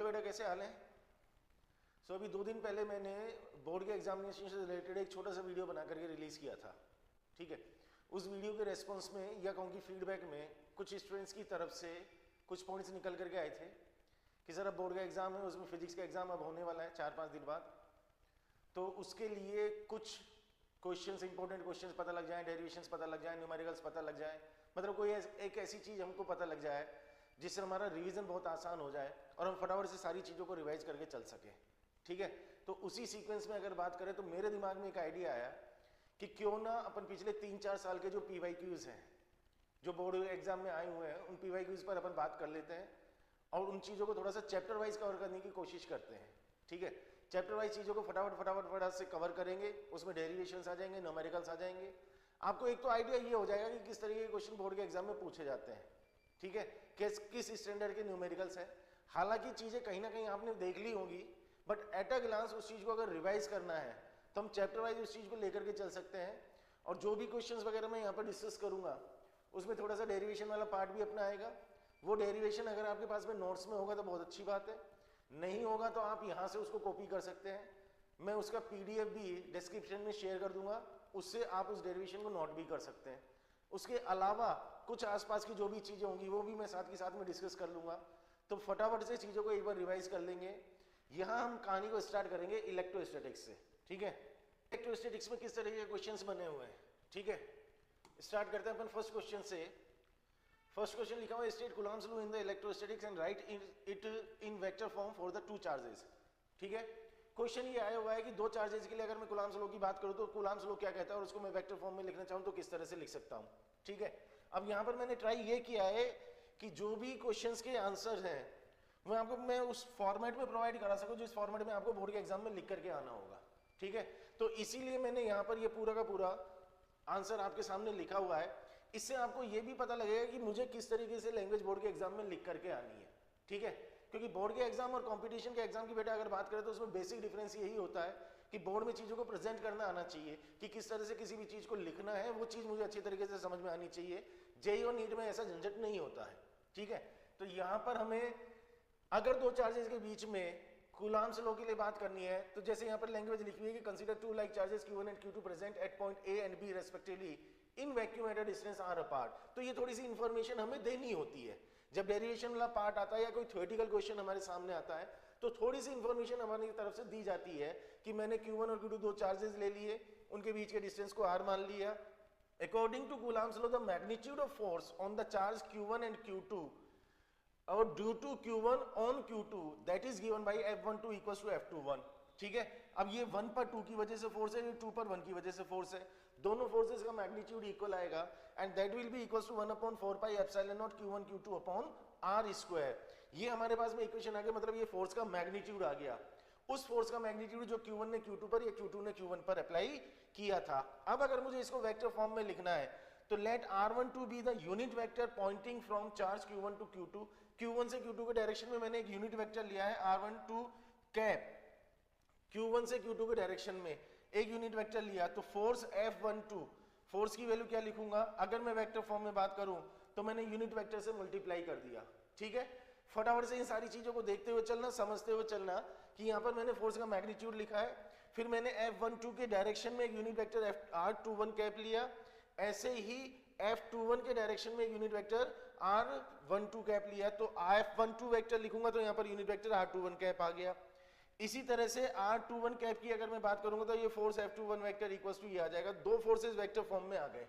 बोलो बेटा कैसे हाल है? सो अभी 2 दिन पहले मैंने बोर्ड के एग्जामिनेशन से रिलेटेड एक छोटा सा वीडियो बना करके रिलीज किया था, ठीक है। उस वीडियो के रेस्पॉन्स में या कहूँ कि फीडबैक में कुछ स्टूडेंट्स की तरफ से कुछ पॉइंट्स निकल करके आए थे कि सर अब बोर्ड का एग्जाम है, उसमें फिजिक्स का एग्जाम अब होने वाला है 4-5 दिन बाद, तो उसके लिए कुछ क्वेश्चंस, इंपॉर्टेंट क्वेश्चंस पता लग जाए, डेरिवेशंस पता लग जाए, न्यूमेरिकल्स पता लग जाए, मतलब कोई एक ऐसी चीज़ हमको पता लग जाए जिससे हमारा रिवीजन बहुत आसान हो जाए और हम फटाफट से सारी चीज़ों को रिवाइज करके चल सकें, ठीक है। तो उसी सीक्वेंस में अगर बात करें तो मेरे दिमाग में एक आइडिया आया कि क्यों ना अपन पिछले 3-4 साल के जो PYQs हैं जो बोर्ड एग्जाम में आए हुए हैं उन PYQs पर अपन बात कर लेते हैं और उन चीज़ों को थोड़ा सा चैप्टर वाइज कवर करने की कोशिश करते हैं, ठीक है। चैप्टर वाइज चीज़ों को फटाफट से कवर करेंगे, उसमें डेरिवेशंस आ जाएंगे, न्यूमेरिकल्स आ जाएंगे। आपको एक तो आइडिया ये हो जाएगा कि किस तरीके के क्वेश्चन बोर्ड के एग्जाम में पूछे जाते हैं, ठीक है, किस स्टैंडर्ड के न्यूमेरिकल्स हैं। हालांकि चीज़ें कहीं ना कहीं आपने देख ली होंगी, बट एट अ ग्लांस उस चीज़ को अगर रिवाइज करना है तो हम चैप्टर वाइज उस चीज़ को लेकर के चल सकते हैं। और जो भी क्वेश्चंस वगैरह मैं यहाँ पर डिस्कस करूँगा उसमें थोड़ा सा डेरिवेशन वाला पार्ट भी अपना आएगा। वो डेरिवेशन अगर आपके पास में नोट्स में होगा तो बहुत अच्छी बात है, नहीं होगा तो आप यहाँ से उसको कॉपी कर सकते हैं। मैं उसका PDF भी डिस्क्रिप्शन में शेयर कर दूंगा, उससे आप उस डेरिवेशन को नोट भी कर सकते हैं। उसके अलावा कुछ आसपास की जो भी चीज़ें होंगी वो भी मैं साथ के साथ में डिस्कस कर लूँगा, तो फटाफट से चीज़ों को एक बार रिवाइज कर लेंगे। यहाँ हम कहानी को स्टार्ट करेंगे इलेक्ट्रोस्टैटिक्स से, ठीक है। इलेक्ट्रोस्टैटिक्स में किस तरह के क्वेश्चंस बने हुए हैं, ठीक है। स्टार्ट करते हैं अपन फर्स्ट क्वेश्चन से। फर्स्ट क्वेश्चन लिखा हुआ है state Coulomb's law in the electrostatics and right it in vector form for the 2 charges, ठीक है। क्वेश्चन ये आया हुआ है कि 2 चार्जेस के लिए अगर मैं कूलम्ब्स लॉ की बात करूं तो कूलम्ब्स लॉ क्या कहता है और उसको मैं वेक्टर फॉर्म में लिखना चाहूं तो किस तरह से लिख सकता हूं, ठीक है। अब यहां पर मैंने ट्राई ये किया है कि जो भी क्वेश्चंस के आंसर हैं वो आपको मैं उस फॉर्मेट में प्रोवाइड करा सकूं जिस फॉर्मेट में आपको बोर्ड के एग्जाम में लिख करके आना होगा, ठीक है। तो इसीलिए मैंने यहाँ पर ये पूरा का पूरा आंसर आपके सामने लिखा हुआ है। इससे आपको ये भी पता लगेगा कि मुझे किस तरीके से लैंग्वेज बोर्ड के एग्जाम में लिख करके आनी है, ठीक है। क्योंकि बोर्ड के एग्जाम और कंपटीशन के एग्जाम की बेटा अगर बात करें तो उसमें बेसिक डिफरेंस यही होता है कि बोर्ड में चीज़ों को प्रेजेंट करना आना चाहिए कि किस तरह से किसी भी चीज़ को लिखना है, वो चीज़ मुझे अच्छी तरीके से समझ में आनी चाहिए। जेईई और नीट में ऐसा झंझट नहीं होता है, ठीक है। तो यहाँ पर हमें अगर 2 चार्जेस के बीच में कूलम्ब्स लॉ के लिए बात करनी है तो जैसे यहाँ पर लैंग्वेज लिखी हुई है कि consider 2 like charges Q1 and Q2 present at point A and B respectively in vacuum eight a distance r apart. तो ये थोड़ी सी इंफॉर्मेशन हमें देनी होती है जब डेरिवेशन वाला पार्ट आता है या कोई थ्योरेटिकल क्वेश्चन हमारे सामने आता है, तो थोड़ी सी इंफॉर्मेशन हमारी तरफ से दी जाती है कि मैंने Q1 और Q2 2 चार्जेस ले लिए, उनके बीच के डिस्टेंस को r मान लिया। According to Coulomb's law the magnitude of force on the charge Q1 and Q2 और due to Q1 on Q2 that is given by F12 equals to F21, ठीक है। अब ये 1 पर 2 की वजह से फोर्स है, ये 2 पर 1 की वजह से फोर्स है, दोनों फोर्सेस का मैग्नीट्यूड इक्वल आएगा and that will be equals to 1/4 pi epsilon not Q1 Q2 upon r square. ये हमारे पास में इक्वेशन आ गया, मतलब ये फोर्स का मैग्नीट्यूड आ गया, उस फोर्स का मैग्नीट्यूड जो Q1 ने Q2 पर या Q2 ने Q1 पर अप्लाई किया था। अब अगर मुझे इसको वेक्टर फॉर्म में लिखना है तो let r12 be the unit vector pointing from charge Q1 to Q2। Q1 से Q2 के डायरेक्शन में मैंने एक यूनिट वेक्टर लिया है r12 कैप, Q1 से Q2 के डायरेक्शन में एक यूनिट वेक्टर लिया, तो फोर्स F12, फोर्स की वैल्यू क्या लिखूंगा अगर मैं वेक्टर फॉर्म में बात करूं तो मैंने यूनिट वेक्टर से मल्टीप्लाई कर दिया, ठीक है। फटाफट से इन सारी चीजों को देखते हुए चलना, समझते हुए चलना कि यहाँ पर मैंने फोर्स का मैग्नीट्यूड लिखा है, फिर मैंने F12 के डायरेक्शन में एक यूनिट वेक्टर r21 कैप लिया, ऐसे ही F21 के डायरेक्शन में एक यूनिट वेक्टर r12 कैप लिया, तो F12 वेक्टर लिखूंगा तो यहाँ per unit vector r21 cap आ गया। इसी तरह से r21 कैप की अगर मैं बात करूंगा तो ये force F21 vector equals to ये आ जाएगा, दो फोर्सेस वेक्टर फॉर्म में आ गए।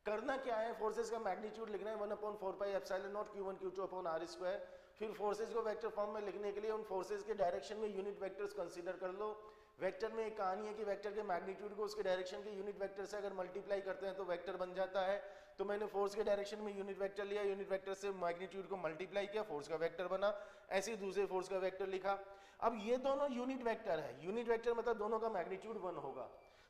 करना क्या है, फोर्सेस का मैग्नीट्यूड लिखना है 1/4 pi epsilon not Q1 Q2 upon r square. फिर फोर्सेस को वेक्टर फॉर्म में लिखने के लिए उन फोर्सेस के डायरेक्शन में यूनिट वेक्टर्स कंसीडर कर लो। वेक्टर में एक कहानी है कि वेक्टर के मैग्नीट्यूड को उसके डायरेक्शन के यूनिट वेक्टर से अगर मल्टीप्लाई करते हैं तो वेक्टर बन जाता है। तो मैंने फोर्स के डायरेक्शन में यूनिट वेक्टर लिया, यूनिट वेक्टर से मैग्नीट्यूड को मल्टीप्लाई किया, फोर्स का वेक्टर बना, ऐसे ही दूसरे फोर्स का वेक्टर लिखा। अब ये दोनों यूनिट वेक्टर है, यूनिट वेक्टर मतलब दोनों का मैग्नीट्यूड 1 होगा,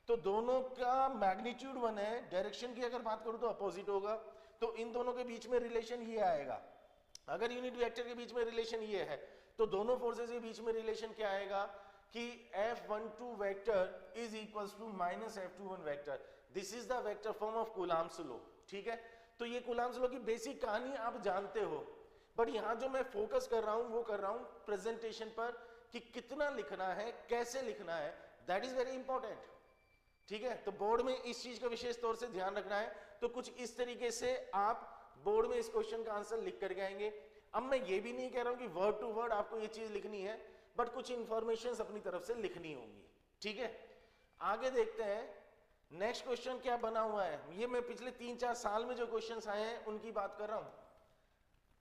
तो दोनों का मैग्नीट्यूड 1 है, डायरेक्शन की अगर बात करूं तो अपोजिट होगा, तो इन दोनों के बीच में रिलेशन ये आएगा। अगर यूनिट वेक्टर के बीच में रिलेशन ये है तो दोनों फोर्सेस के बीच में रिलेशन क्या आएगा कि F12 vector is equals to minus F21 vector. This is the vector form of Coulomb's law, ठीक है। तो ये कूलम्ब्स लॉ की बेसिक कहानी आप जानते हो, बट यहां जो मैं फोकस कर रहा हूं वो कर रहा हूं प्रेजेंटेशन पर कि कितना लिखना है, कैसे लिखना है, दैट इज वेरी इंपॉर्टेंट। ठीक है, तो बोर्ड में इस चीज का विशेष तौर से ध्यान रखना है। तो कुछ इस तरीके से आप बोर्ड में इस क्वेश्चन का आंसर लिख करके आएंगे। अब मैं ये भी नहीं कह रहा हूं कि वर्ड टू वर्ड आपको ये चीज लिखनी है, बट कुछ इंफॉर्मेशन अपनी तरफ से लिखनी होंगी। ठीक है, आगे देखते हैं नेक्स्ट क्वेश्चन क्या बना हुआ है। ये मैं पिछले 3-4 साल में जो क्वेश्चंस आए हैं उनकी बात कर रहा हूं।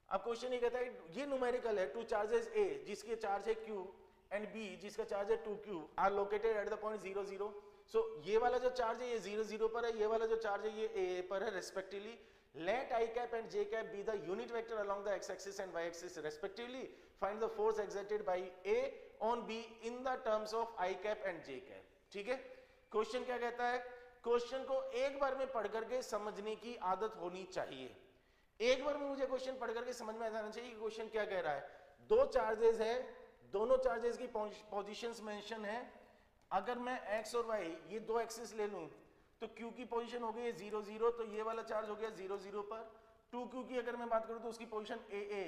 अब क्वेश्चन ये कहता है ये न्यूमेरिकल है, टू चार्जेस ए जिसके चार्ज है q एंड b जिसका चार्ज है 2q are located at the point 0 0। So ये वाला जो चार्ज है ये 0 0 पर है, ये वाला जो चार्ज है ये a पर है respectively. Let I cap and j cap be the unit vector along the x-axis and y-axis respectively. Find the force exerted by A on B in the terms of I cap and j cap. ठीक है, question क्या कहता है? Question को एक बार में पढ़ करके समझने की आदत होनी चाहिए। एक बार में मुझे क्वेश्चन पढ़ करके समझ में आ जाना चाहिए कि क्वेश्चन क्या कह रहा है। दो चार्जेस है, दोनों चार्जेस की पोजीशंस मेंशन है। अगर मैं x और y ये दो एक्सिस ले लूं तो q की पोजीशन हो गई 0 0, तो ये वाला चार्ज हो गया 0 0 पर। 2q की अगर मैं बात करूं तो उसकी पोजीशन a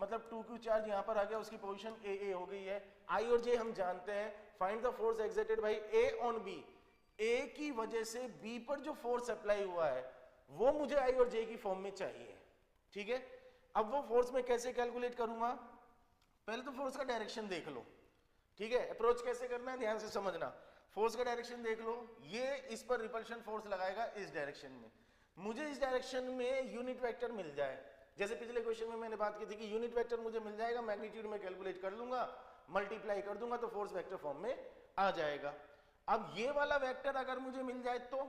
मतलब 2q चार्ज यहां पर आ गया, उसकी पोजीशन a हो गई है। i और j हम जानते हैं। Find the force exerted by a on b। a की वजह से b पर जो फोर्स अप्लाई हुआ है वो मुझे i और j की फॉर्म में चाहिए। ठीक है, अब वो फोर्स मैं कैसे कैलकुलेट करूंगा? पहले तो फोर्स का डायरेक्शन देख लो। ठीक है, अप्रोच कैसे करना है ध्यान से समझना। फोर्स का डायरेक्शन देख लो, ये इस पर रिपल्शन फोर्स लगाएगा इस डायरेक्शन में। मुझे इस डायरेक्शन में यूनिट वेक्टर मिल जाए, जैसे पिछले क्वेश्चन में मैंने बात की थी कि यूनिट वेक्टर मुझे मिल जाएगा, मैग्नीट्यूड में कैलकुलेट कर लूंगा, मल्टीप्लाई कर दूंगा तो फोर्स वेक्टर फॉर्म में आ जाएगा। अब ये वाला वेक्टर अगर मुझे मिल जाए तो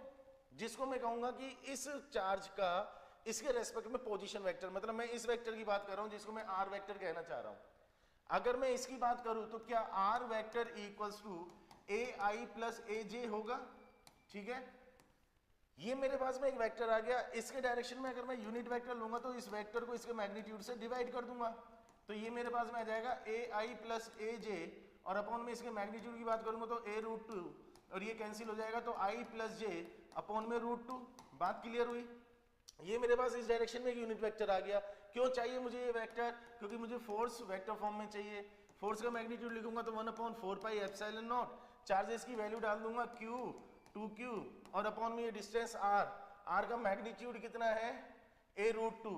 जिसको मैं कहूंगा कि इस चार्ज का इसके रेस्पेक्ट में पोजीशन वेक्टर, मतलब मैं इस वेक्टर की बात कर रहा हूं जिसको मैं आर वेक्टर कहना चाह रहा हूं। अगर मैं इसकी बात करूं तो क्या r vector equals to ai plus aj होगा। ठीक है, ये मेरे पास में एक वेक्टर आ गया। इसके डायरेक्शन में अगर मैं यूनिट वेक्टर लूंगा तो इस वेक्टर को इसके मैग्नीट्यूड से डिवाइड कर दूंगा, तो ये मेरे पास में आ जाएगा ai प्लस aj, और अपॉन में इसके मैग्नीट्यूड की बात करूंगा तो a√2, और ये कैंसिल हो जाएगा तो i प्लस j अपॉन में √2। बात क्लियर हुई? ये मेरे पास इस डायरेक्शन में एक यूनिट वेक्टर आ गया। क्यों चाहिए मुझे ये वेक्टर? क्योंकि मुझे फोर्स वेक्टर फॉर्म में चाहिए। फोर्स का मैग्नीट्यूड लिखूंगा तो 1/4 पाई एप्सिलॉन नॉट, चार्जेस की वैल्यू डाल दूंगा q 2q, और अपॉन में ये डिस्टेंस r का मैग्नीट्यूड कितना है a√2,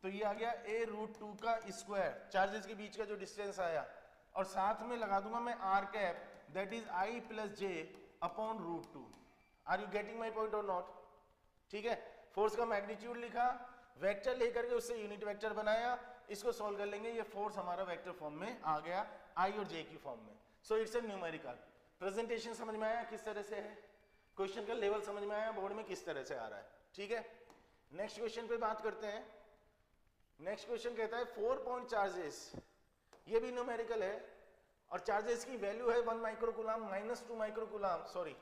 तो ये आ गया a√2 का स्क्वायर, चार्जेस के बीच का जो डिस्टेंस आया, और साथ में लगा दूंगा मैं r cap that is i plus j upon √2। Are you getting my point or not? ठीक है, फोर्स का मैग्नीट्यूड लिखा, वेक्टर लेकर के उससे यूनिट वेक्टर बनाया, इसको सॉल्व कर लेंगे, ये फोर्स हमारा वेक्टर फॉर्म में आ गया i और j की फॉर्म में। So it's a numerical. Presentation समझ में आया किस तरह से है? क्वेश्चन का लेवल समझ में आया बोर्ड में किस तरह से आ रहा है? ठीक है, नेक्स्ट क्वेश्चन पे बात करते हैं। नेक्स्ट क्वेश्चन कहता है 4 पॉइंट चार्जेस, ये भी न्यूमेरिकल है, और चार्जेस की वैल्यू है 1 microcoulomb -2 microcoulomb, sorry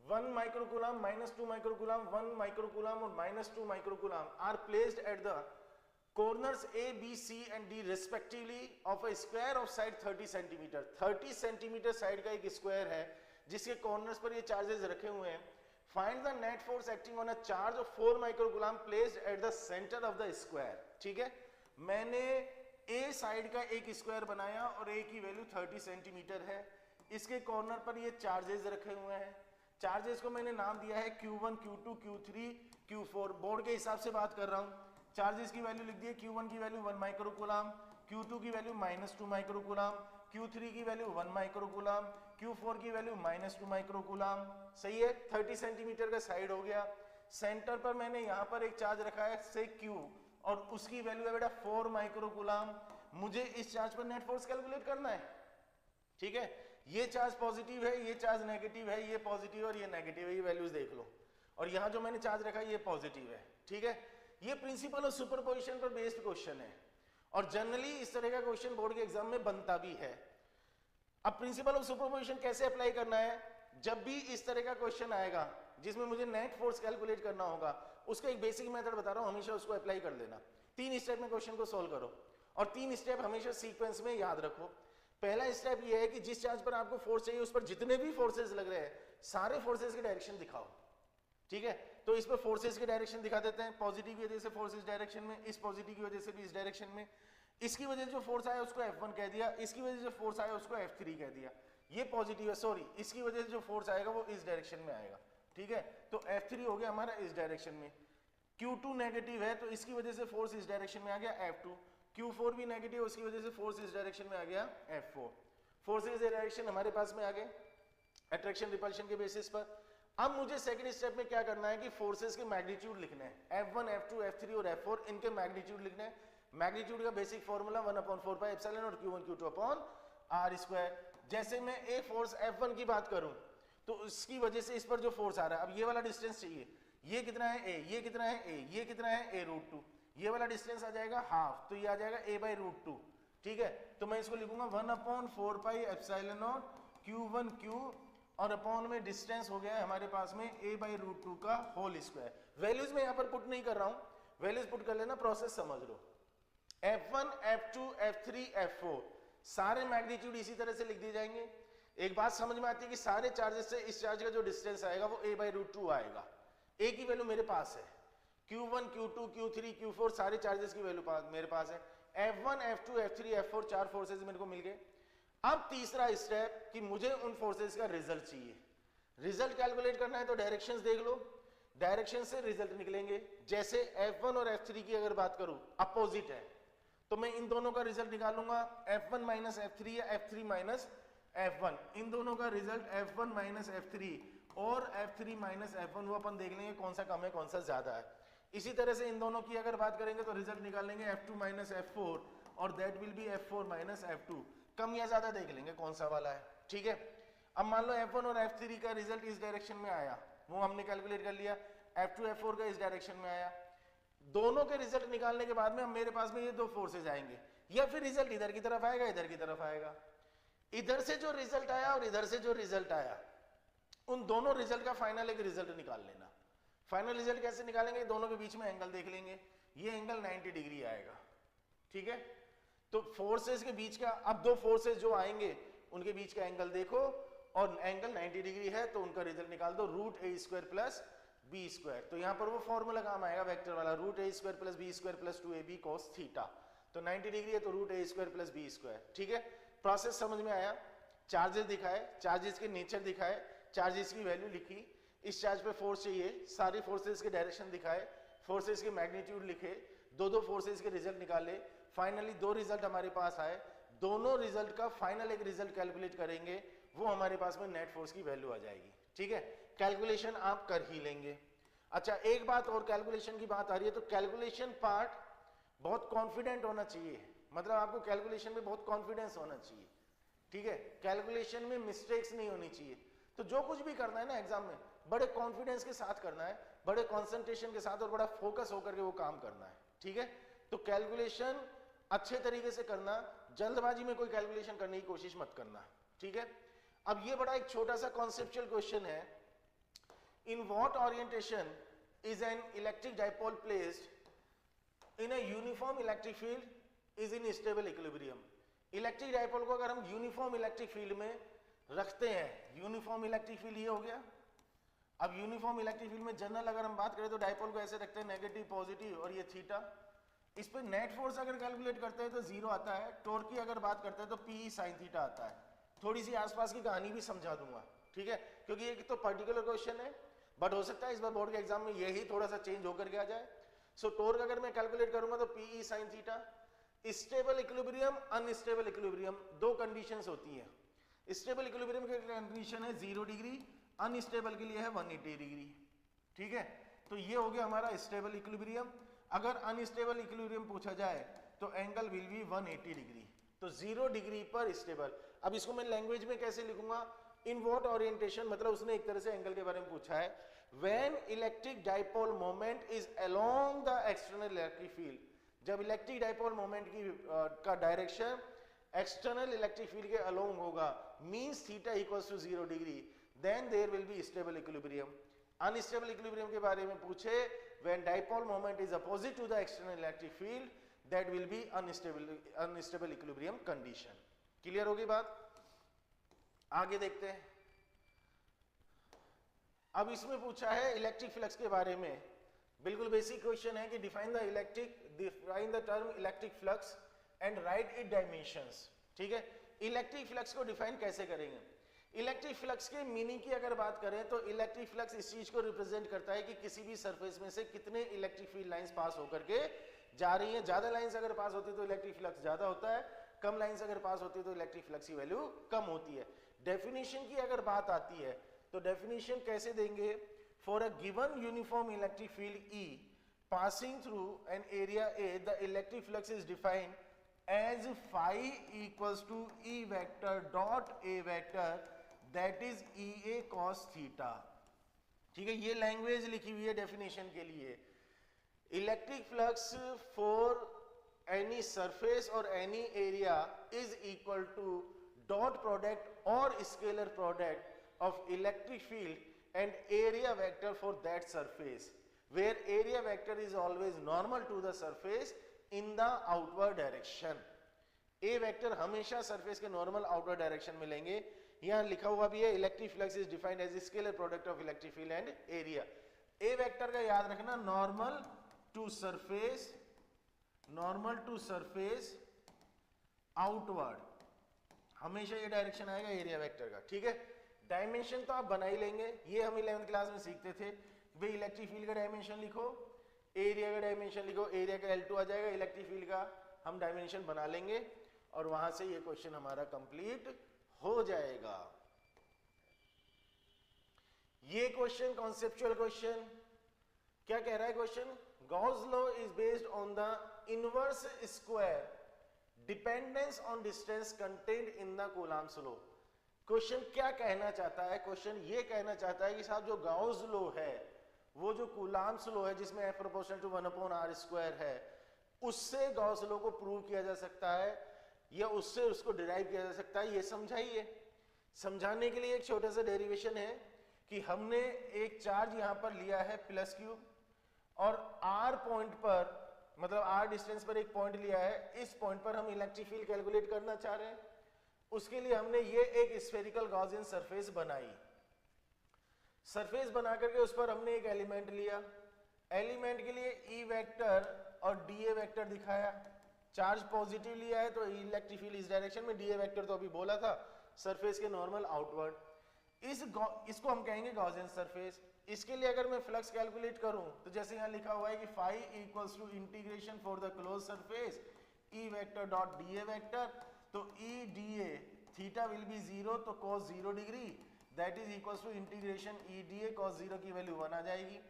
1 microcoulomb -2 microcoulomb 1 microcoulomb और -2 microcoulomb are placed at the corners A, B, C and D respectively of a square of side 30 cm। 30 cm side का एक square है जिसके कॉर्नर्स पर ये चार्जेस रखे हुए हैं। Find the net force acting on a charge of 4 microcoulomb placed at the centre of the square. ठीक है, मैंने A साइड का एक स्क्वायर बनाया और A की वैल्यू 30 सेंटीमीटर है, इसके कॉर्नर पर ये चार्जेस रखे हुए हैं। चार्जेस को मैंने नाम दिया है Q1, Q2, Q3, Q4, board के हिसाब से बात कर रहा हूं। चार्जेस की वैल्यू लिख दी है, Q1 की वैल्यू 1 माइक्रोकूलम, Q2 की वैल्यू -2 माइक्रोकूलम, Q3 की वैल्यू 1 माइक्रोकूलम, Q4 की वैल्यू -2 माइक्रोकूलम। सही है, 30 सेंटीमीटर का साइड हो गया। सेंटर पर मैंने यहाँ पर एक चार्ज रखा है से Q, और उसकी वैल्यू है बेटा 4 माइक्रोकूलम। मुझे इस चार्ज पर नेट फोर्स कैलकुलेट करना है। ठीक है, ये चार्ज पॉजिटिव है, ये चार्ज नेगेटिव है, ये पॉजिटिव और ये नेगेटिव है, ये वैल्यूज देख लो। और यहाँ जो मैंने चार्ज रखा है ये पॉजिटिव है। ठीक है, ये प्रिंसिपल ऑफ सुपरपोजिशन पर बेस्ड क्वेश्चन है, और जनरली इस तरह का क्वेश्चन बोर्ड के एग्जाम में बनता भी है। अब प्रिंसिपल ऑफ सुपरपोजिशन कैसे अप्लाई करना है? जब भी इस तरह का क्वेश्चन आएगा जिसमें मुझे नेट फोर्स कैलकुलेट करना होगा, उसका एक बेसिक मेथड बता रहा हूं, हमेशा उसको अप्लाई कर लेना। 3 स्टेप में क्वेश्चन को सोल्व करो, और 3 स्टेप हमेशा सीक्वेंस में याद रखो। पहला स्टेप ये है कि जिस चार्ज पर आपको फोर्स चाहिए उस पर जितने भी फोर्सेस लग रहे हैं सारे फोर्सेस की डायरेक्शन दिखाओ। ठीक है, तो इस पर फोर्सेस की डायरेक्शन दिखा देते हैं, पॉजिटिव की वजह से फोर्स इस डायरेक्शन में, इस पॉजिटिव की वजह से भी इस डायरेक्शन में, इसकी वजह से जो फोर्स आया उसको F1 कह दिया, इसकी वजह से जो फोर्स आया उसको F3 कह दिया। ये पॉजिटिव है, सॉरी इसकी वजह से जो फोर्स आएगा वो इस डायरेक्शन में आएगा, ठीक है। तो F3 हो गया हमारा इस डायरेक्शन में, Q2 नेगेटिव है तो इसकी वजह से फोर्स इस डायरेक्शन में आ गया F2, Q4 भी नेगेटिव, उसकी वजह से फोर्स इस डायरेक्शन में आ गया F4। फोर्सेस डायरेक्शन हमारे पास में आ गए अट्रैक्शन रिपल्शन के बेसिस पर। अब मुझे सेकंड स्टेप में क्या करना है कि फोर्सेस के मैग्नीट्यूड लिखने हैं, F1, F2, F3 और F4, इनके मैग्नीट्यूड लिखने हैं। मैग्नीट्यूड का बेसिक फॉर्मूला 1/4 एप्सिलॉन और Q1 Q2 upon R square. जैसे मैं एक फोर्स F1 की बात करूं तो उसकी वजह से इस पर जो फोर्स आ रहा है, अब ये वाला डिस्टेंस चाहिए, ये कितना है A, ये कितना है A, ये कितना है A√2, ये वाला डिस्टेंस आ जाएगा हाफ, तो ये आ जाएगा A/√2, ठीक है। तो मैं इसको लिखूंगा 1/4 एप्सिलॉन और Q1 Q और अपॉन में डिस्टेंस हो गया है हमारे पास में A/√2 का होल स्क्वायर। वैल्यूज में यहाँ पर पुट नहीं कर रहा हूं, वैल्यूज पुट कर लेना, प्रोसेस समझ लो। F1, F2, F3, F4 सारे मैग्नीट्यूड इसी तरह से लिख दिए जाएंगे। एक बात समझ में आती है कि सारे चार्जेस से इस चार्ज का जो डिस्टेंस आएगा वो A/√2 आएगा। A की वैल्यू मेरे पास है, Q1, Q2, Q3, Q4 सारे चार्जेस की वैल्यू मेरे पास है। F1, F2, F3, F4 चार फोर्सेस मेरे को मिल गए। अब तीसरा स्टेप कि मुझे उन फोर्सेस का रिजल्ट चाहिए। रिजल्ट कैलकुलेट करना है तो डायरेक्शंस देख लो, डायरेक्शन से रिजल्ट निकलेंगे। जैसे F1 और F3 की अगर बात करूं अपोजिट है तो मैं इन दोनों का रिजल्ट निकालूंगा, F1 माइनस F3 या F3 माइनस F1। इन दोनों का रिजल्ट F1 माइनस F3 और F3 माइनस F1 वो अपन देख लेंगे कौन सा कम है कौन सा ज्यादा है। इसी तरह से इन दोनों की अगर बात करेंगे तो रिजल्ट निकाल लेंगे F2 माइनस F4 और that will B F4 minus F2। कम या ज्यादा देख लेंगे कौन सा वाला है, ठीक है। अब मान लो F1 और F3 का रिजल्ट इस डायरेक्शन में आया, वो हमने कैलकुलेट कर लिया। F2 F4 का इस डायरेक्शन में आया। दोनों के रिजल्ट निकालने के बाद में अब मेरे पास में ये दो फोर्सेज आएंगे, या फिर रिजल्ट इधर की तरफ आएगा इधर की तरफ आएगा। इधर से जो रिजल्ट आया और इधर से जो रिजल्ट आया उन दोनों रिजल्ट का फाइनल एक रिजल्ट निकाल लेना। फाइनल रिजल्ट कैसे निकालेंगे, दोनों के बीच में एंगल देख लेंगे, ये एंगल 90 डिग्री आएगा, ठीक है। तो फोर्सेस के बीच का, अब दो फोर्सेस जो आएंगे उनके बीच का एंगल देखो और एंगल 90 डिग्री है तो उनका रिजल्ट निकाल दो, √a² प्लस b²। तो यहां पर वो फॉर्मूला काम आएगा वेक्टर वाला, √a² plus b² plus 2ab cos theta. तो 90 डिग्री है तो √a² प्लस b², ठीक है। प्रोसेस समझ में आया। चार्जेस दिखाए, चार्जेस के नेचर दिखाए, चार्जेस की वैल्यू लिखी, इस चार्ज पे फोर्स चाहिए, सारी फोर्सेस के डायरेक्शन दिखाए, फोर्सेस के मैग्नीट्यूड लिखे, दो दो फोर्सेस के रिजल्ट निकाले, फाइनली दो रिजल्ट हमारे पास आए। दोनों रिजल्ट का फाइनल एक रिजल्ट कैलकुलेट करेंगे, वो हमारे पास में नेट फोर्स की वैल्यू आ जाएगी, ठीक है। कैलकुलेशन आप कर ही लेंगे। अच्छा एक बात और, कैलकुलेशन की बात आ रही है तो कैलकुलेशन पार्ट बहुत कॉन्फिडेंट होना चाहिए, मतलब आपको कैलकुलेशन में बहुत कॉन्फिडेंस होना चाहिए, ठीक है। कैलकुलेशन में मिस्टेक्स नहीं होनी चाहिए। तो जो कुछ भी करना है ना एग्जाम में बड़े कॉन्फिडेंस के साथ करना है, बड़े कंसंट्रेशन के साथ और बड़ा फोकस होकर के वो काम करना है, ठीक है। तो कैलकुलेशन अच्छे तरीके से करना, जल्दबाजी में कोई कैलकुलेशन करने की कोशिश मत करना, ठीक है। अब ये बड़ा एक छोटा सा कॉन्सेप्चुअल क्वेश्चन है, in what orientation is an electric dipole placed in a uniform electric field is in stable equilibrium. Electric dipole को अगर हम यूनिफॉर्म इलेक्ट्रिक फील्ड में रखते हैं, यूनिफॉर्म इलेक्ट्रिक फील्ड ये हो गया। अब यूनिफॉर्म इलेक्ट्रिक फील्ड में जनरल अगर हम बात करें तो डाइपोल को ऐसे रखते हैं नेगेटिव पॉजिटिव और ये थीटा। इस पे नेट फोर्स अगर कैलकुलेट करते हैं तो 0 आता है। टॉर्क की अगर बात करते हैं तो P sin थीटा आता है। थोड़ी सी आसपास की कहानी भी समझा दूंगा, ठीक है, क्योंकि ये तो पर्टिकुलर क्वेश्चन है, बट हो सकता है इस बार बोर्ड के एग्जाम में यही थोड़ा सा चेंज होकर के आ जाए। सो टॉर्क अगर मैं कैलकुलेट करूंगा तो P sin theta. Stable equilibrium, unstable equilibrium, दो कंडीशंस होती हैं। स्टेबल इक्विलिब्रियम की कंडीशन है 0 डिग्री, अनस्टेबल के लिए है 180 डिग्री, ठीक है। तो ये हो गया हमारा स्टेबल इक्विलिब्रियम। अगर अनस्टेबल इक्विलिब्रियम पूछा जाए तो एंगल विल बी 180 डिग्री, तो 0 डिग्री पर स्टेबल। अब इसको मैं लैंग्वेज में कैसे लिखूंगा, इन व्हाट ओरिएंटेशन, मतलब उसने एक तरह से एंगल के बारे में पूछा है। When electric dipole moment is along the external electric field, जब इलेक्ट्रिक डाइपोल मोमेंट की का डायरेक्शन एक्सटर्नल इलेक्ट्रिक फील्ड के अलोंग होगा, means theta equals to 0 degree, then there will be stable equilibrium. Unstable equilibrium के बारे में पूछे, when dipole moment is opposite to the external electric field, that will be unstable equilibrium condition। Clear होगी बात? आगे देखते हैं। अब इसमें पूछा है इलेक्ट्रिक फ्लक्स के बारे में, बिल्कुल बेसिक क्वेश्चन है कि define the term electric flux and right it dimensions. ठीक है, इलेक्ट्रिक फ्लक्स को डिफाइन कैसे करेंगे? इलेक्ट्रिक फ्लक्स के मीनिंग की अगर बात करें तो इलेक्ट्रिक फ्लक्स इस चीज को रिप्रेजेंट करता है कि किसी भी सरफेस में से कितने इलेक्ट्रिक फील्ड लाइंस पास होकर के जा रही हैं। ज्यादा लाइंस अगर पास होती है तो इलेक्ट्रिक फ्लक्स ज्यादा होता है, कम लाइंस अगर पास होती है तो इलेक्ट्रिक फ्लक्स की वैल्यू कम होती है। डेफिनेशन की अगर बात आती है तो डेफिनेशन कैसे देंगे? For a given uniform electric field E passing through an area A, the electric flux is defined as phi equals to E vector dot A vector, that is EA cos theta। ठीक है, ये language लिखी हुई है definition के लिए। Electric flux for any surface और any area is equal to dot product और scalar product of electric field and area vector for that surface, where area vector is always normal to the surface in the outward direction। A vector हमेशा surface के normal outward direction में लेंगे। यहां लिखा हुआ भी है electric flux is defined as scalar product of electric field and area. A vector का याद रखना नॉर्मल टू सरफेस आउटवर्ड, हमेशा ये डायरेक्शन आएगा एरिया वेक्टर का। ठीक है, डायमेंशन तो आप बना ही लेंगे, ये हम 11th क्लास में सीखते थे। भाई इलेक्ट्रिक फील्ड का डायमेंशन लिखो, एरिया का डायमेंशन लिखो, एरिया का L2 आ जाएगा, इलेक्ट्रिक फील्ड का हम डायमेंशन बना लेंगे और वहां से ये क्वेश्चन हमारा कंप्लीट हो जाएगा। ये क्वेश्चन कॉन्सेप्चुअल क्वेश्चन क्या कह रहा है? Question Gauss law is based on the inverse square dependence on distance contained in the Coulomb's law. Question क्या कहना चाहता है? क्वेश्चन ये कहना चाहता है कि साहब जो गॉस लॉ है, वो जो कूलम्ब्स लॉ है जिसमें F प्रोपोर्शनल टू 1/r² है, उससे गॉस लॉ को प्रूव किया जा सकता है या उससे उसको डिराइव किया जा सकता है। ये समझाइए। समझाने के लिए एक छोटा सा डेरिवेशन है कि हमने एक चार्ज यहां पर लिया है +q और r पॉइंट पर, मतलब r डिस्टेंस पर एक पॉइंट लिया है, इस पॉइंट पर हम इलेक्ट्रिक फील्ड कैलकुलेट करना चाह रहे हैं। उसके लिए हमने ये एक स्फेरिकल गॉसियन सरफेस बनाई। सरफेस बना करके उस पर हमने एक एलिमेंट लिया, एलिमेंट के लिए E वेक्टर और DA वेक्टर दिखाया। चार्ज पॉजिटिव लिया है तो इलेक्ट्रिक फील्ड इस डायरेक्शन में, DA वेक्टर तो अभी बोला था सरफेस के नॉर्मल आउटवर्ड। इसको हम कहेंगे गॉसियन सरफेस। इसके लिए अगर मैं फ्लक्स कैलकुलेट करूं तो जैसे यहां लिखा हुआ है कि phi equals to integration for the close surface E vector dot DA vector, तो E DA theta will be 0 तो cos 0 degree, that is equals to integration E DA cos 0 की वैल्यू 1 आ जाएगी।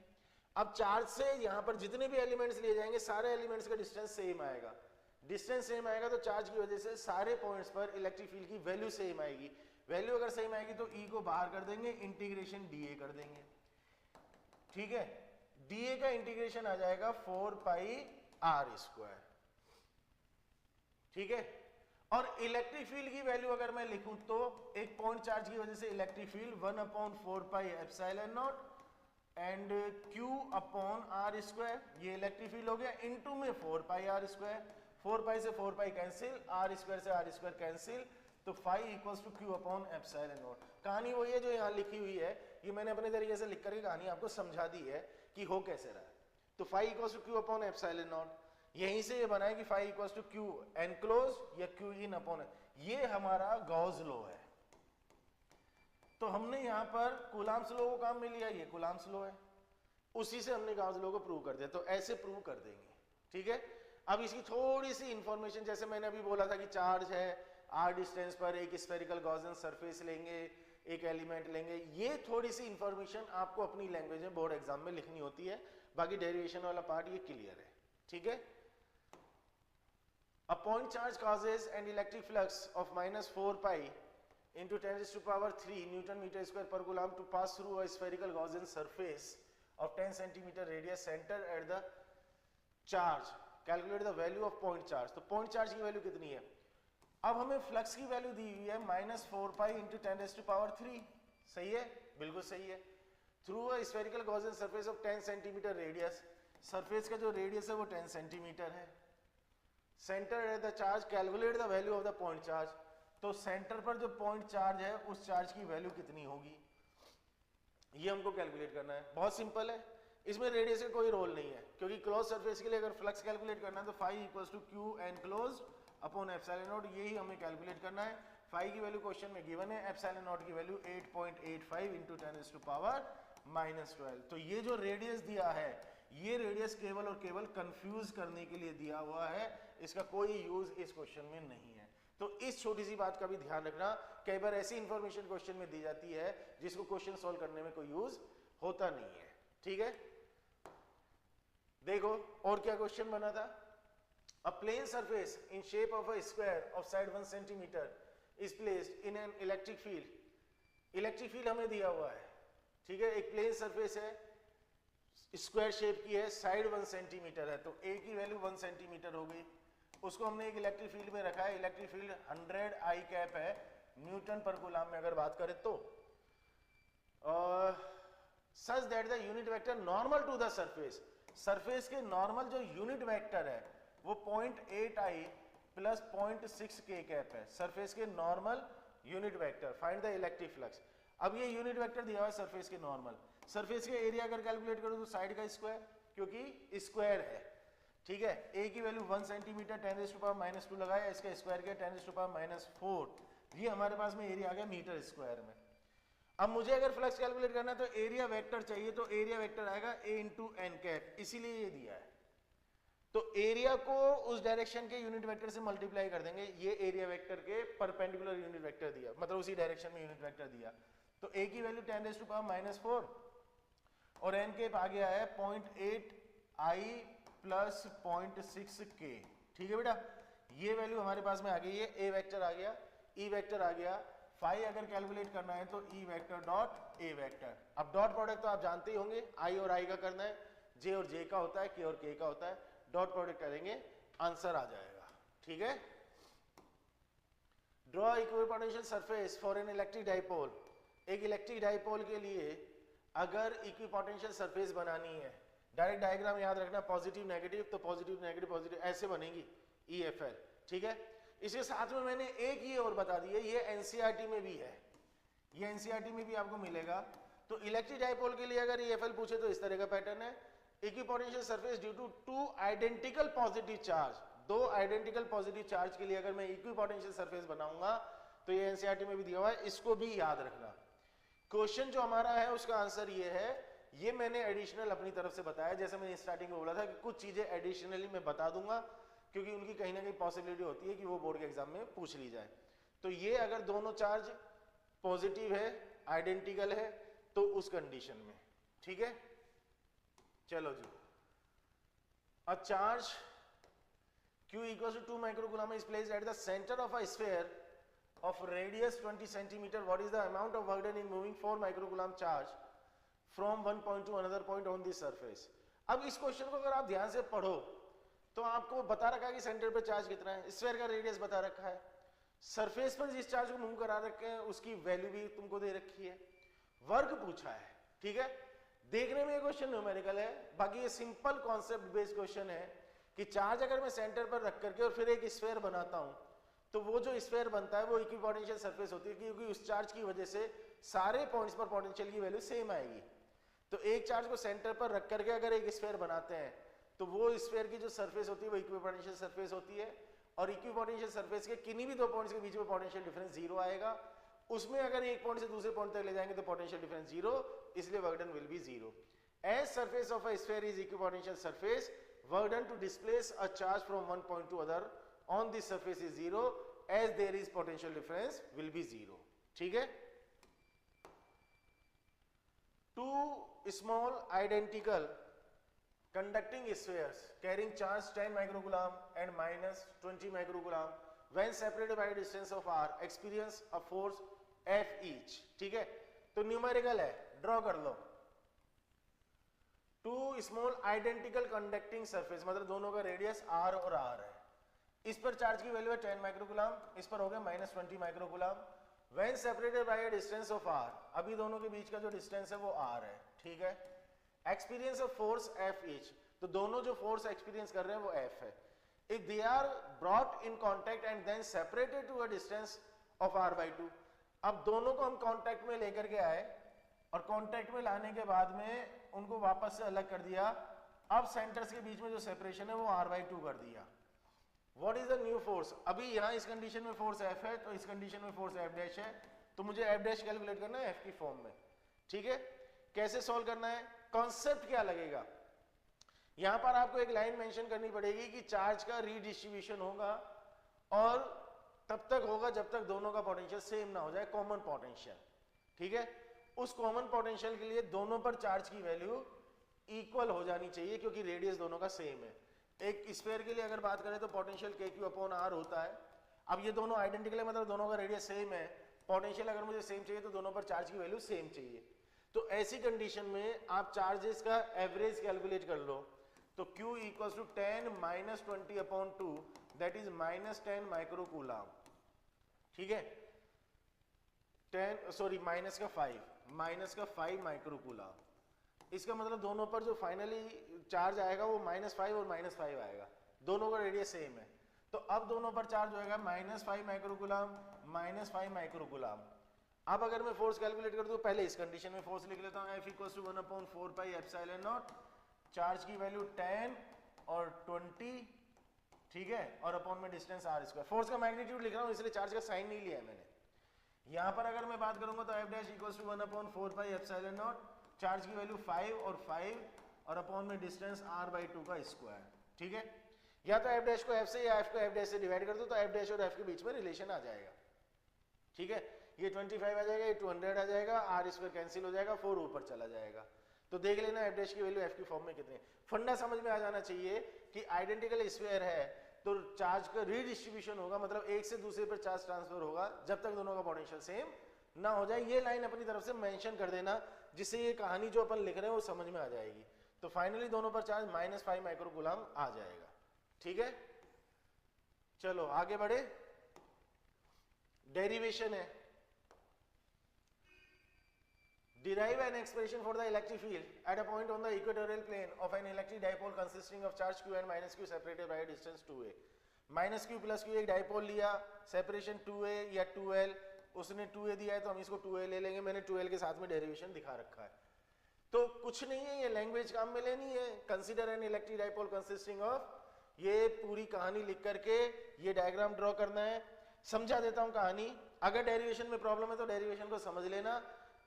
अब चार्ज से यहां पर जितने भी एलिमेंट्स लिए जाएंगे सारे एलिमेंट्स का डिस्टेंस सेम आएगा। डिस्टेंस सेम आएगा तो चार्ज की वजह से सारे पॉइंट्स पर इलेक्ट्रिक फील्ड की वैल्यू सेम आएगी। वैल्यू अगर सेम आएगी तो E को बाहर कर देंगे, इंटीग्रेशन DA कर देंगे। ठीक है, DA का इंटीग्रेशन आ जाएगा 4πr²। ठीक है, और इलेक्ट्रिक फील्ड की वैल्यू अगर मैं लिखूं तो एक पॉइंट चार्ज की वजह से इलेक्ट्रिक फील्ड 1/4πε0 एंड Q/r², ये इलेक्ट्रिक फील्ड हो गया, इनटू में 4πr², 4π से 4π कैंसिल, r² से r² कैंसिल, तो फाई इक्वल्स टू Q/ε0। कहानी वही है जो यहाँ लिखी हुई है, ये मैंने अपने तरीके से लिख करके कहानी आपको समझा दी है कि हो कैसे रहा है। तो फाई इक्वल्स टू Q/ε0, यहीं से ये बना है कि phi equals to Q enclose या Q इन अपॉन, ये हमारा गॉस लॉ है। तो हमने यहाँ पर कूलम्ब्स लॉ को काम में लिया, ये कूलम्ब्स लॉ है, उसी से हमने गॉस लॉ को प्रूव कर दिया। तो ऐसे प्रूव कर देंगे। ठीक है, अब इसकी थोड़ी सी इंफॉर्मेशन, जैसे मैंने अभी बोला था कि चार्ज है r डिस्टेंस पर, एक स्फेरिकल गॉसियन सरफेस लेंगे, एक एलिमेंट लेंगे, ये थोड़ी सी इंफॉर्मेशन आपको अपनी लैंग्वेज में बोर्ड एग्जाम में लिखनी होती है। बाकी डेरिवेशन वाला पार्ट ये क्लियर है। ठीक है, a point charge causes an electric flux of -4π into 10⁻³ Newton meter square per coulomb to pass through a spherical Gaussian surface of 10 cm radius centered at the charge. Calculate the value of point charge. तो point charge की value कितनी है? अब हमें flux की value दी हुई है -4π into 10⁻³ सही है, बिल्कुल सही है। Through a spherical Gaussian surface of 10 cm radius, surface का जो रेडियस है वो 10 सेंटीमीटर है। Centre at the charge, calculate the value of the point charge. तो सेंटर पर जो पॉइंट चार्ज है उस चार्ज की वैल्यू कितनी होगी? ये हमको कैलकुलेट करना है, बहुत सिंपल है, इसमें रेडियस का कोई रोल नहीं है, क्योंकि क्लोज सरफेस के लिए अगर फ्लक्स कैलकुलेट करना है तो phi equals to Q enclose upon epsilon naught, यही हमें कैलकुलेट करना है। फाई की वैल्यू क्वेश्चन में गिवन है, एप्सिलॉन नॉट की वैल्यू 8.85 इंटू 10⁻⁻12। तो ये जो रेडियस दिया है, ये रेडियस केवल और केवल कंफ्यूज करने के लिए दिया हुआ है, इसका कोई यूज इस क्वेश्चन में नहीं है। तो इस छोटी सी बात का भी ध्यान रखना, कई बार ऐसी इंफॉर्मेशन क्वेश्चन में दी जाती है जिसको क्वेश्चन सॉल्व करने में कोई यूज होता नहीं है, ठीक है। देखो और क्या क्वेश्चन बना था, a plane surface in shape of a square of side 1 centimetre is placed in an electric field. Electric field हमें दिया हुआ है, ठीक है, एक प्लेन सरफेस है, स्क्वायर शेप की है, साइड 1 सेंटीमीटर है, तो ए की वैल्यू 1 सेंटीमीटर हो गई, उसको हमने एक इलेक्ट्रिक फील्ड में रखा है, इलेक्ट्रिक फील्ड 100 आई कैप है न्यूटन पर कूलम में अगर बात करें तो, such that the unit vector normal to the surface, surface के नॉर्मल जो यूनिट वेक्टर है वो 0.8 आई प्लस 0.6 के कैप है, सरफेस के normal unit vector, find the electric flux. अब ये यूनिट वेक्टर दिया हुआ है सरफेस के नॉर्मल, सरफेस के एरिया अगर कैलकुलेट करो तो साइड का स्क्वायर, क्योंकि स्क्वायर है, ठीक है, ए की वैल्यू 1 सेंटीमीटर 10⁻⁻2 लगाया, इसका स्क्वायर किया 10⁻⁻4, ये हमारे पास में एरिया आ गया मीटर स्क्वायर में। अब मुझे अगर फ्लक्स कैलकुलेट करना है तो एरिया वेक्टर चाहिए, तो एरिया वेक्टर आएगा ए इंटू एन कैप, इसीलिए ये दिया है। तो एरिया को उस डायरेक्शन के यूनिट वेक्टर से मल्टीप्लाई कर देंगे, ये एरिया वेक्टर के परपेंडिकुलर यूनिट वेक्टर दिया, मतलब उसी डायरेक्शन में यूनिट वेक्टर दिया, तो ए की वैल्यू 10⁻⁻4 और एन कैप आ गया है 0.8 आई प्लस 0.6 के, ठीक है बेटा, ये वैल्यू हमारे पास में आ गई है, ए वेक्टर आ गया, ई वेक्टर आ गया, फाई अगर कैलकुलेट करना है तो E vector dot A vector. अब डॉट प्रोडक्ट तो आप जानते ही होंगे, आई और आई का करना है, जे और जे का होता है, के और के का होता है, डॉट प्रोडक्ट करेंगे आंसर आ जाएगा, ठीक है। Draw equipotential surface for an electric dipole, एक इलेक्ट्रिक डाइपोल के लिए अगर इक्विपोटेंशियल सरफेस बनानी है, डायरेक्ट डायग्राम याद रखना, पॉजिटिव नेगेटिव, तो पॉजिटिव नेगेटिव पॉजिटिव ऐसे बनेगी EFL, ठीक है। इसके साथ में मैंने एक ये और बता दी है, ये एनसीईआरटी में भी है, ये एनसीईआरटी में भी आपको मिलेगा। तो इलेक्ट्रिक डाइपोल के लिए अगर EFL पूछे तो इस तरह का पैटर्न है, equipotential surface due to two identical positive charge, दो आइडेंटिकल पॉजिटिव चार्ज के लिए अगर मैं इक्विपोटेंशियल सरफेस बनाऊंगा तो ये एनसीईआरटी में भी दिया हुआ है, इसको भी याद रखना। क्वेश्चन जो हमारा है उसका आंसर ये है, ये मैंने एडिशनल अपनी तरफ से बताया, जैसे मैंने स्टार्टिंग में बोला था कि कुछ चीजें एडिशनली मैं बता दूंगा, क्योंकि उनकी कहीं ना कहीं पॉसिबिलिटी होती है कि वो बोर्ड के एग्जाम में पूछ ली जाए। तो ये अगर दोनों चार्ज पॉजिटिव है, आइडेंटिकल है, तो उस कंडीशन में, ठीक है। चलो जी, a charge Q equals to 2 microcoulomb is placed at the center of a sphere of radius 20 centimeter. What is the amount of work done in moving 4 microcoulomb charge from one point to another point on this surface? अब इस question को अगर आप ध्यान से पढ़ो तो आपको बता रखा है कि सेंटर पे चार्ज कितना है, स्फीयर का रेडियस बता रखा है, सरफेस पर जिस चार्ज को मूव करा रखे हैं उसकी वैल्यू भी तुमको दे रखी है, वर्क पूछा है, ठीक है। देखने में ये क्वेश्चन न्यूमेरिकल है, बाकी ये सिंपल कॉन्सेप्ट बेस्ड क्वेश्चन है कि चार्ज अगर मैं सेंटर पर रख करके और फिर एक स्फीयर बनाता हूं तो वो जो स्फीयर बनता है वो इक्विपोटेंशियल सरफेस होती है, क्योंकि उस चार्ज की वजह से सारे पॉइंट्स पर पोटेंशियल की वैल्यू सेम आएगी। तो एक चार्ज को सेंटर पर रख करके अगर एक स्फीयर बनाते हैं तो वो स्फीयर की जो सरफेस होती है वो इक्विपोटेंशियल सरफेस होती है, और इक्विपोटेंशियल सरफेस के किन्हीं भी दो पॉइंट्स के बीच में पोटेंशियल डिफरेंस जीरो आएगा, उसमें अगर एक पॉइंट से दूसरे पॉइंट तक ले जाएंगे तो पोटेंशियल डिफरेंस जीरो, इसलिए work done will be zero. As surface of a sphere is equipotential surface, work done to displace a charge from one point to other on this surface is zero, as there is potential difference will be zero, ठीक है। Two small identical conducting spheres carrying charge 10 microcoulomb and minus 20 microcoulomb when separated by a distance of r experience a force F each, ठीक है। तो numerical है, draw कर लो। Two small identical conducting surface, मतलब दोनों का रेडियस r और r है, इस पर चार्ज की वैल्यू है 10 माइक्रोकूलम, इस पर हो गया minus 20 microcoulomb, when separated by a distance of r, अभी दोनों के बीच का जो डिस्टेंस है वो r है, ठीक है। Experience of force F each, तो दोनों जो फोर्स एक्सपीरियंस कर रहे हैं वो F है। If they are brought in contact and then separated to a distance of r/2, अब दोनों को हम कॉन्टैक्ट में लेकर के आए और कांटेक्ट में लाने के बाद में उनको वापस से अलग कर दिया। अब सेंटर्स के बीच में जो सेपरेशन है वो r/2 कर दिया। What is the new force? अभी यहाँ इस कंडीशन में फोर्स F है, तो इस कंडीशन में फोर्स F' है, तो मुझे F' कैलकुलेट करना है F की फॉर्म में। ठीक है, कैसे सॉल्व करना है? कॉन्सेप्ट क्या लगेगा? यहां पर आपको एक लाइन मेंशन करनी पड़ेगी कि चार्ज का रीडिस्ट्रीब्यूशन होगा और तब तक होगा जब तक दोनों का पोटेंशियल सेम ना हो जाए, कॉमन पोटेंशियल। ठीक है, उस कॉमन पोटेंशियल के लिए दोनों पर चार्ज की वैल्यू इक्वल हो जानी चाहिए क्योंकि रेडियस दोनों का सेम है। एक स्फीयर के लिए अगर बात करें तो पोटेंशियल KQ/R होता है। अब ये दोनों आइडेंटिकल है, मतलब दोनों का रेडियस सेम है, पोटेंशियल अगर मुझे सेम चाहिए तो दोनों पर चार्ज की वैल्यू सेम चाहिए। तो ऐसी कंडीशन में आप चार्जेस का एवरेज कैलकुलेट कर लो, तो Q = 10 - 20/2 दैट इज -10 माइक्रोकूलम। ठीक है, 10 सॉरी माइनस का 5 माइक्रोकूलम। इसका मतलब दोनों पर जो फाइनली चार्ज आएगा वो -5 और -5 आएगा, दोनों का रेडियस सेम है। तो अब दोनों पर चार्ज होएगा -5 माइक्रोकूलम -5 माइक्रोकूलम। अब अगर मैं फोर्स कैलकुलेट कर दूं, पहले इस कंडीशन में फोर्स लिख लेता हूं, F = 1/4πε0, चार्ज की वैल्यू 10 और 20, ठीक है, और अपॉन में डिस्टेंस r²। फोर्स का मैग्नीट्यूड लिख रहा हूं इसलिए चार्ज का साइन नहीं लिया है मैंने। यहां पर अगर मैं बात करूंगा तो F' = 1/4πε0, चार्ज की वैल्यू 5 और अपॉन में डिस्टेंस r/2 का स्क्वायर। ठीक है, या तो F' को F से या F को F' से डिवाइड कर दो तो F' और F के बीच में रिलेशन आ जाएगा। ठीक है, ये 25 आ जाएगा, ये 200 आ जाएगा, r² कैंसिल हो जाएगा, 4 ऊपर चला जाएगा। तो देख लेना F' की वैल्यू F की फॉर्म में कितनी है। फंडा समझ में आ जाना चाहिए कि आइडेंटिकल स्फीयर है तो चार्ज का रीडिस्ट्रीब्यूशन होगा, मतलब एक से दूसरे पर चार्ज ट्रांसफर होगा जब तक दोनों का पोटेंशियल सेम ना हो जाए। ये लाइन अपनी तरफ से मेंशन कर देना जिससे ये कहानी जो अपन लिख रहे हैं वो समझ में आ जाएगी। तो फाइनली दोनों पर चार्ज -5 माइक्रोकूलम आ जाएगा। ठीक है, चलो आगे बढ़े। डेरिवेशन है, derive an expression for the electric field at a point on the equatorial plane of an electric dipole consisting of charge q and -q separated by a distance 2a। -q + q एक dipole लिया, separation 2a या 2l, उसने 2a दिया है तो हम इसको 2a ले लेंगे, मैंने 2l के साथ में डेरिवेशन दिखा रखा है। तो कुछ नहीं है, ये लैंग्वेज काम में लेनी है। Consider N electric dipole consisting of, ये पूरी कहानी लिख करके ये डायग्राम ड्रॉ करना है। समझा देता हूं कहानी, अगर डेरिवेशन में प्रॉब्लम है तो डेरिवेशन को समझ लेना,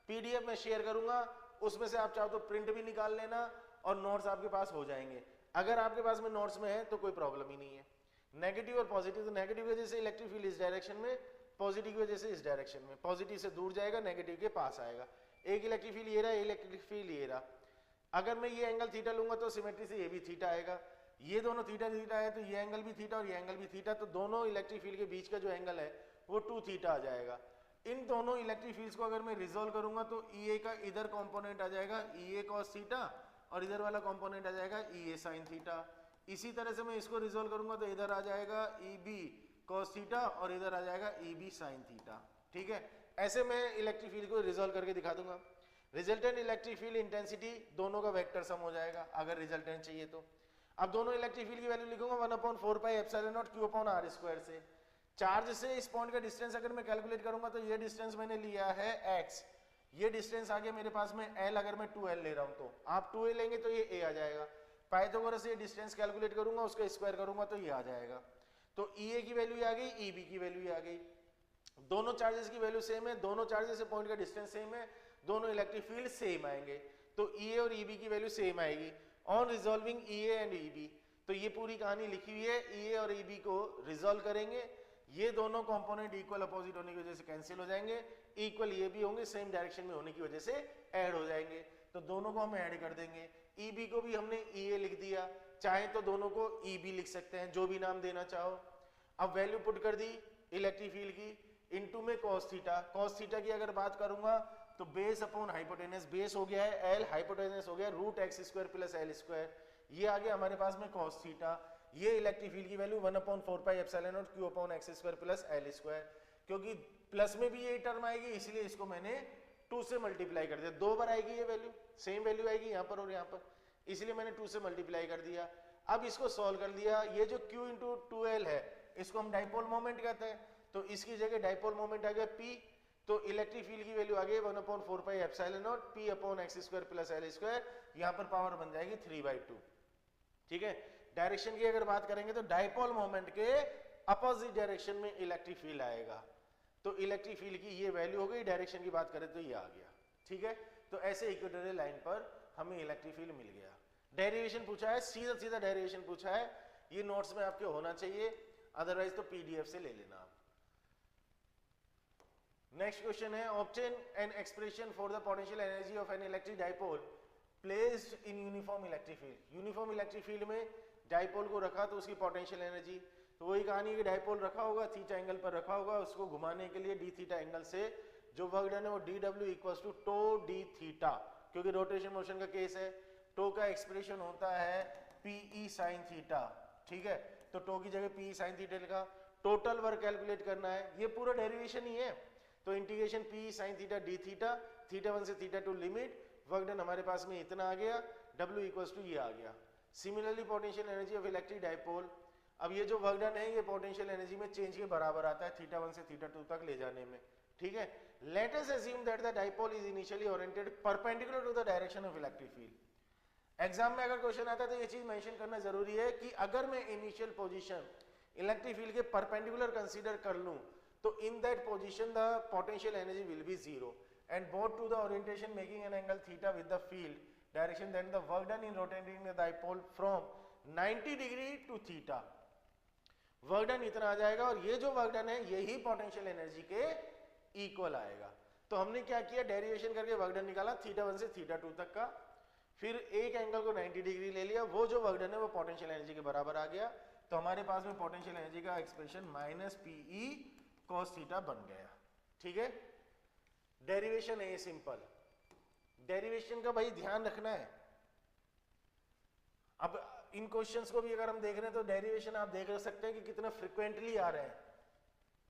PDF में शेयर करूंगा, उसमें से आप चाहो तो प्रिंट भी निकाल लेना और नोट्स आपके पास हो जाएंगे। अगर आपके पास में नोट्स में है तो कोई प्रॉब्लम ही नहीं है। नेगेटिव और पॉजिटिव, तो नेगेटिव की वजह से इलेक्ट्रिक फील्ड इस डायरेक्शन में, पॉजिटिव की वजह से इस डायरेक्शन में, पॉजिटिव से दूर जाएगा, नेगेटिव के पास आएगा। एक इलेक्ट्रिक फील्ड ये रहा, इलेक्ट्रिक फील्ड ये रहा। अगर मैं ये एंगल थीटा लूंगा तो सिमेट्री से ये भी थीटा आएगा, ये दोनों थीटा थीटा है तो ये एंगल भी थीटा और ये एंगल भी थीटा, तो दोनों इलेक्ट्रिक फील्ड के बीच का जो एंगल है वो 2 थीटा आ जाएगा। इन दोनों इलेक्ट्रिक फील्ड्स को अगर मैं रिजोल्व करूंगा तो EA का इधर कंपोनेंट आ जाएगा EA cos थीटा और इधर वाला कंपोनेंट आ जाएगा EA sin थीटा। इसी तरह से मैं इसको रिजोल्व करूंगा तो इधर आ जाएगा EB cos थीटा और इधर आ जाएगा EB sin थीटा। ठीक है, ऐसे मैं इलेक्ट्रिक फील्ड को रिजोल्व करके दिखा दूंगा। रिजल्टेंट इलेक्ट्रिक फील्ड इंटेंसिटी दोनों का वेक्टर सम हो जाएगा अगर रिजल्टेंट चाहिए तो। अब दोनों इलेक्ट्रिक फील्ड की वैल्यू लिखूंगा 1/4πε0 q/r² से। चार्ज से इस पॉइंट का डिस्टेंस अगर मैं कैलकुलेट करूंगा तो ये डिस्टेंस मैंने लिया है x, ये डिस्टेंस आ गया मेरे पास में l, अगर मैं 2l ले रहा हूं तो आप 2a लेंगे तो ये a आ जाएगा। पाइथागोरस से डिस्टेंस कैलकुलेट करूंगा, उसका स्क्वायर करूंगा तो ये आ जाएगा। तो EA की वैल्यू आ गई, EB की वैल्यू आ गई। दोनों चार्जेस की वैल्यू सेम है, दोनों चार्जेस से पॉइंट का डिस्टेंस सेम है, दोनों इलेक्ट्रिक फील्ड सेम आएंगे, तो EA और EB की वैल्यू सेम आएगी। On resolving EA and EB, तो ये पूरी कहानी लिखी हुई है। EA और EB को रिजॉल्व करेंगे, ये दोनों कंपोनेंट इक्वल अपोजिट होने की वजह से कैंसिल हो जाएंगे, इक्वल ये भी होंगे, सेम डायरेक्शन में होने की वजह से ऐड हो जाएंगे, तो दोनों को हम ऐड कर देंगे। EB को भी हमने EA लिख दिया, चाहे तो दोनों को EB लिख सकते हैं, जो भी नाम देना चाहो। अब वैल्यू पुट कर दी इलेक्ट्रिक फील्ड की, इनटू में cos थीटा। cos थीटा की अगर बात करूंगा तो बेस अपॉन हाइपोटेनस, बेस हो गया है L, हाइपोटेनस हो गया √x² + L², ये आ गया हमारे पास में cos थीटा। ये इलेक्ट्रिक फील्ड की वैल्यू 1/4πε0 q/x² + L², क्योंकि प्लस में भी ये टर्म आएगी इसलिए इसको मैंने 2 से मल्टीप्लाई कर दिया। 2 बार आएगी ये वैल्यू, सेम वैल्यू आएगी यहाँ पर और यहाँ पर, इसलिए मैंने 2 से मल्टीप्लाई कर दिया। अब इसको सॉल्व कर दिया, ये जो q × 2l है इसको हम डाइपोल मोमेंट कहते हैं, तो इसकी जगह डाइपोल मोमेंट आ गया P, तो इलेक्ट्रिक फील्ड की वैल्यू आ गई 1/4πε0 p/x² + l², यहां पर पावर बन जाएगी 3/2। ठीक है, डायरेक्शन की अगर बात करेंगे तो डायपोल मोमेंट के अपोजिट डायरेक्शन में इलेक्ट्रिक फील्ड आएगा, तो इलेक्ट्रिक फील्ड की ये वैल्यू हो गई। डायरेक्शन की बात करें तो ये आ गया। ठीक है, तो ऐसे इक्वेटोरियल लाइन पर हमें इलेक्ट्रिक फील्ड मिल गया। डेरिवेशन पूछा है, सीधा सीधा डेरिवेशन पूछा है, ये नोट्स में आपके होना चाहिए, अदरवाइज तो पीडीएफ से ले लेना आप। नेक्स्ट क्वेश्चन है, obtain an expression for the potential energy of an electric dipole placed in uniform electric field. Uniform electric field में डाइपोल को रखा तो उसकी पोटेंशियल एनर्जी, तो वही कहानी कि डाइपोल रखा होगा, थीटा एंगल पर रखा होगा, उसको घुमाने के लिए डी थीटा एंगल से जो वर्क डन है वो dw = टो डी थीटा, क्योंकि रोटेशन मोशन का केस है। टो का एक्सप्रेशन होता है पीई साइन थीटा। ठीक है, तो टो की जगह पीई साइन थीटा लिखा। टोटल वर्क कैलकुलेट करना है, ये पूरा डेरिवेशन ही है, तो integration P sine theta D theta, theta 1 से थीटा 2 लिमिट, वर्क डन हमारे पास में इतना आ गया, W = ये आ गया। Similarly potential energy of electric dipole, अब ये जो वर्क डन है ये पोटेंशियल एनर्जी में चेंज के बराबर आता है थीटा 1 से थीटा 2 तक ले जाने में। ठीक है, let us assume that the dipole is initially oriented perpendicular to the direction of electric field. Exam में अगर क्वेश्चन आता है तो ये चीज मेंशन करना जरूरी है कि अगर मैं इनिशियल पोजीशन इलेक्ट्रिक फील्ड के परपेंडिकुलर कंसीडर कर लूं तो in that position the potential energy will be 0 and both to the orientation making an angle theta with the field direction, then the work done in rotating the dipole from 90 degree to theta, work done इतना आ जाएगा और ये जो work done है यही potential energy के equal आएगा। तो हमने क्या किया, डेरिवेशन करके वर्क डन निकाला थीटा 1 से थीटा 2 तक का, फिर एक एंगल को 90 डिग्री ले लिया, वो जो वर्क डन है वो पोटेंशियल एनर्जी के बराबर आ गया, तो हमारे पास में पोटेंशियल एनर्जी का एक्सप्रेशन -PE cos थीटा बन गया। ठीक है, डेरिवेशन है ये सिंपल। डेरिवेशन का भाई ध्यान रखना है। अब इन क्वेश्चंस को भी अगर हम देख रहे हैं तो डेरिवेशन आप देख सकते हैं कि कितना फ्रिक्वेंटली आ रहे हैं।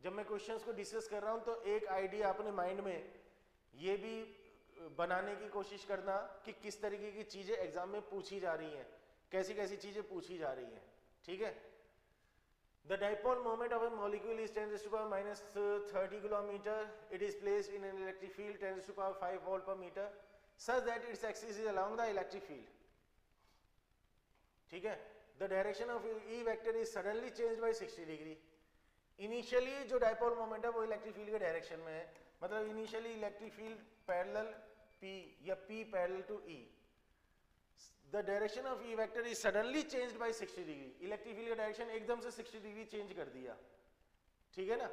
जब मैं क्वेश्चंस को डिस्कस कर रहा हूं तो एक आइडिया अपने माइंड में ये भी बनाने की कोशिश करना कि किस तरीके की चीजें एग्जाम में पूछी जा रही हैं, कैसी कैसी चीजें पूछी जा रही हैं। ठीक है, the dipole moment of A molecule is 10⁻³ kilometre, it is placed in an electric field 10⁵ volt पर metre such that its axis is along the electric field. ठीक है, the direction of E vector is suddenly changed by 60 degree. Initially जो dipole moment है वो electric field के direction में है, मतलब initially electric field parallel P या P parallel to E, the direction of E vector is suddenly changed by 60 degree. Electric field का direction एकदम से 60 डिग्री चेंज कर दिया। ठीक है ना,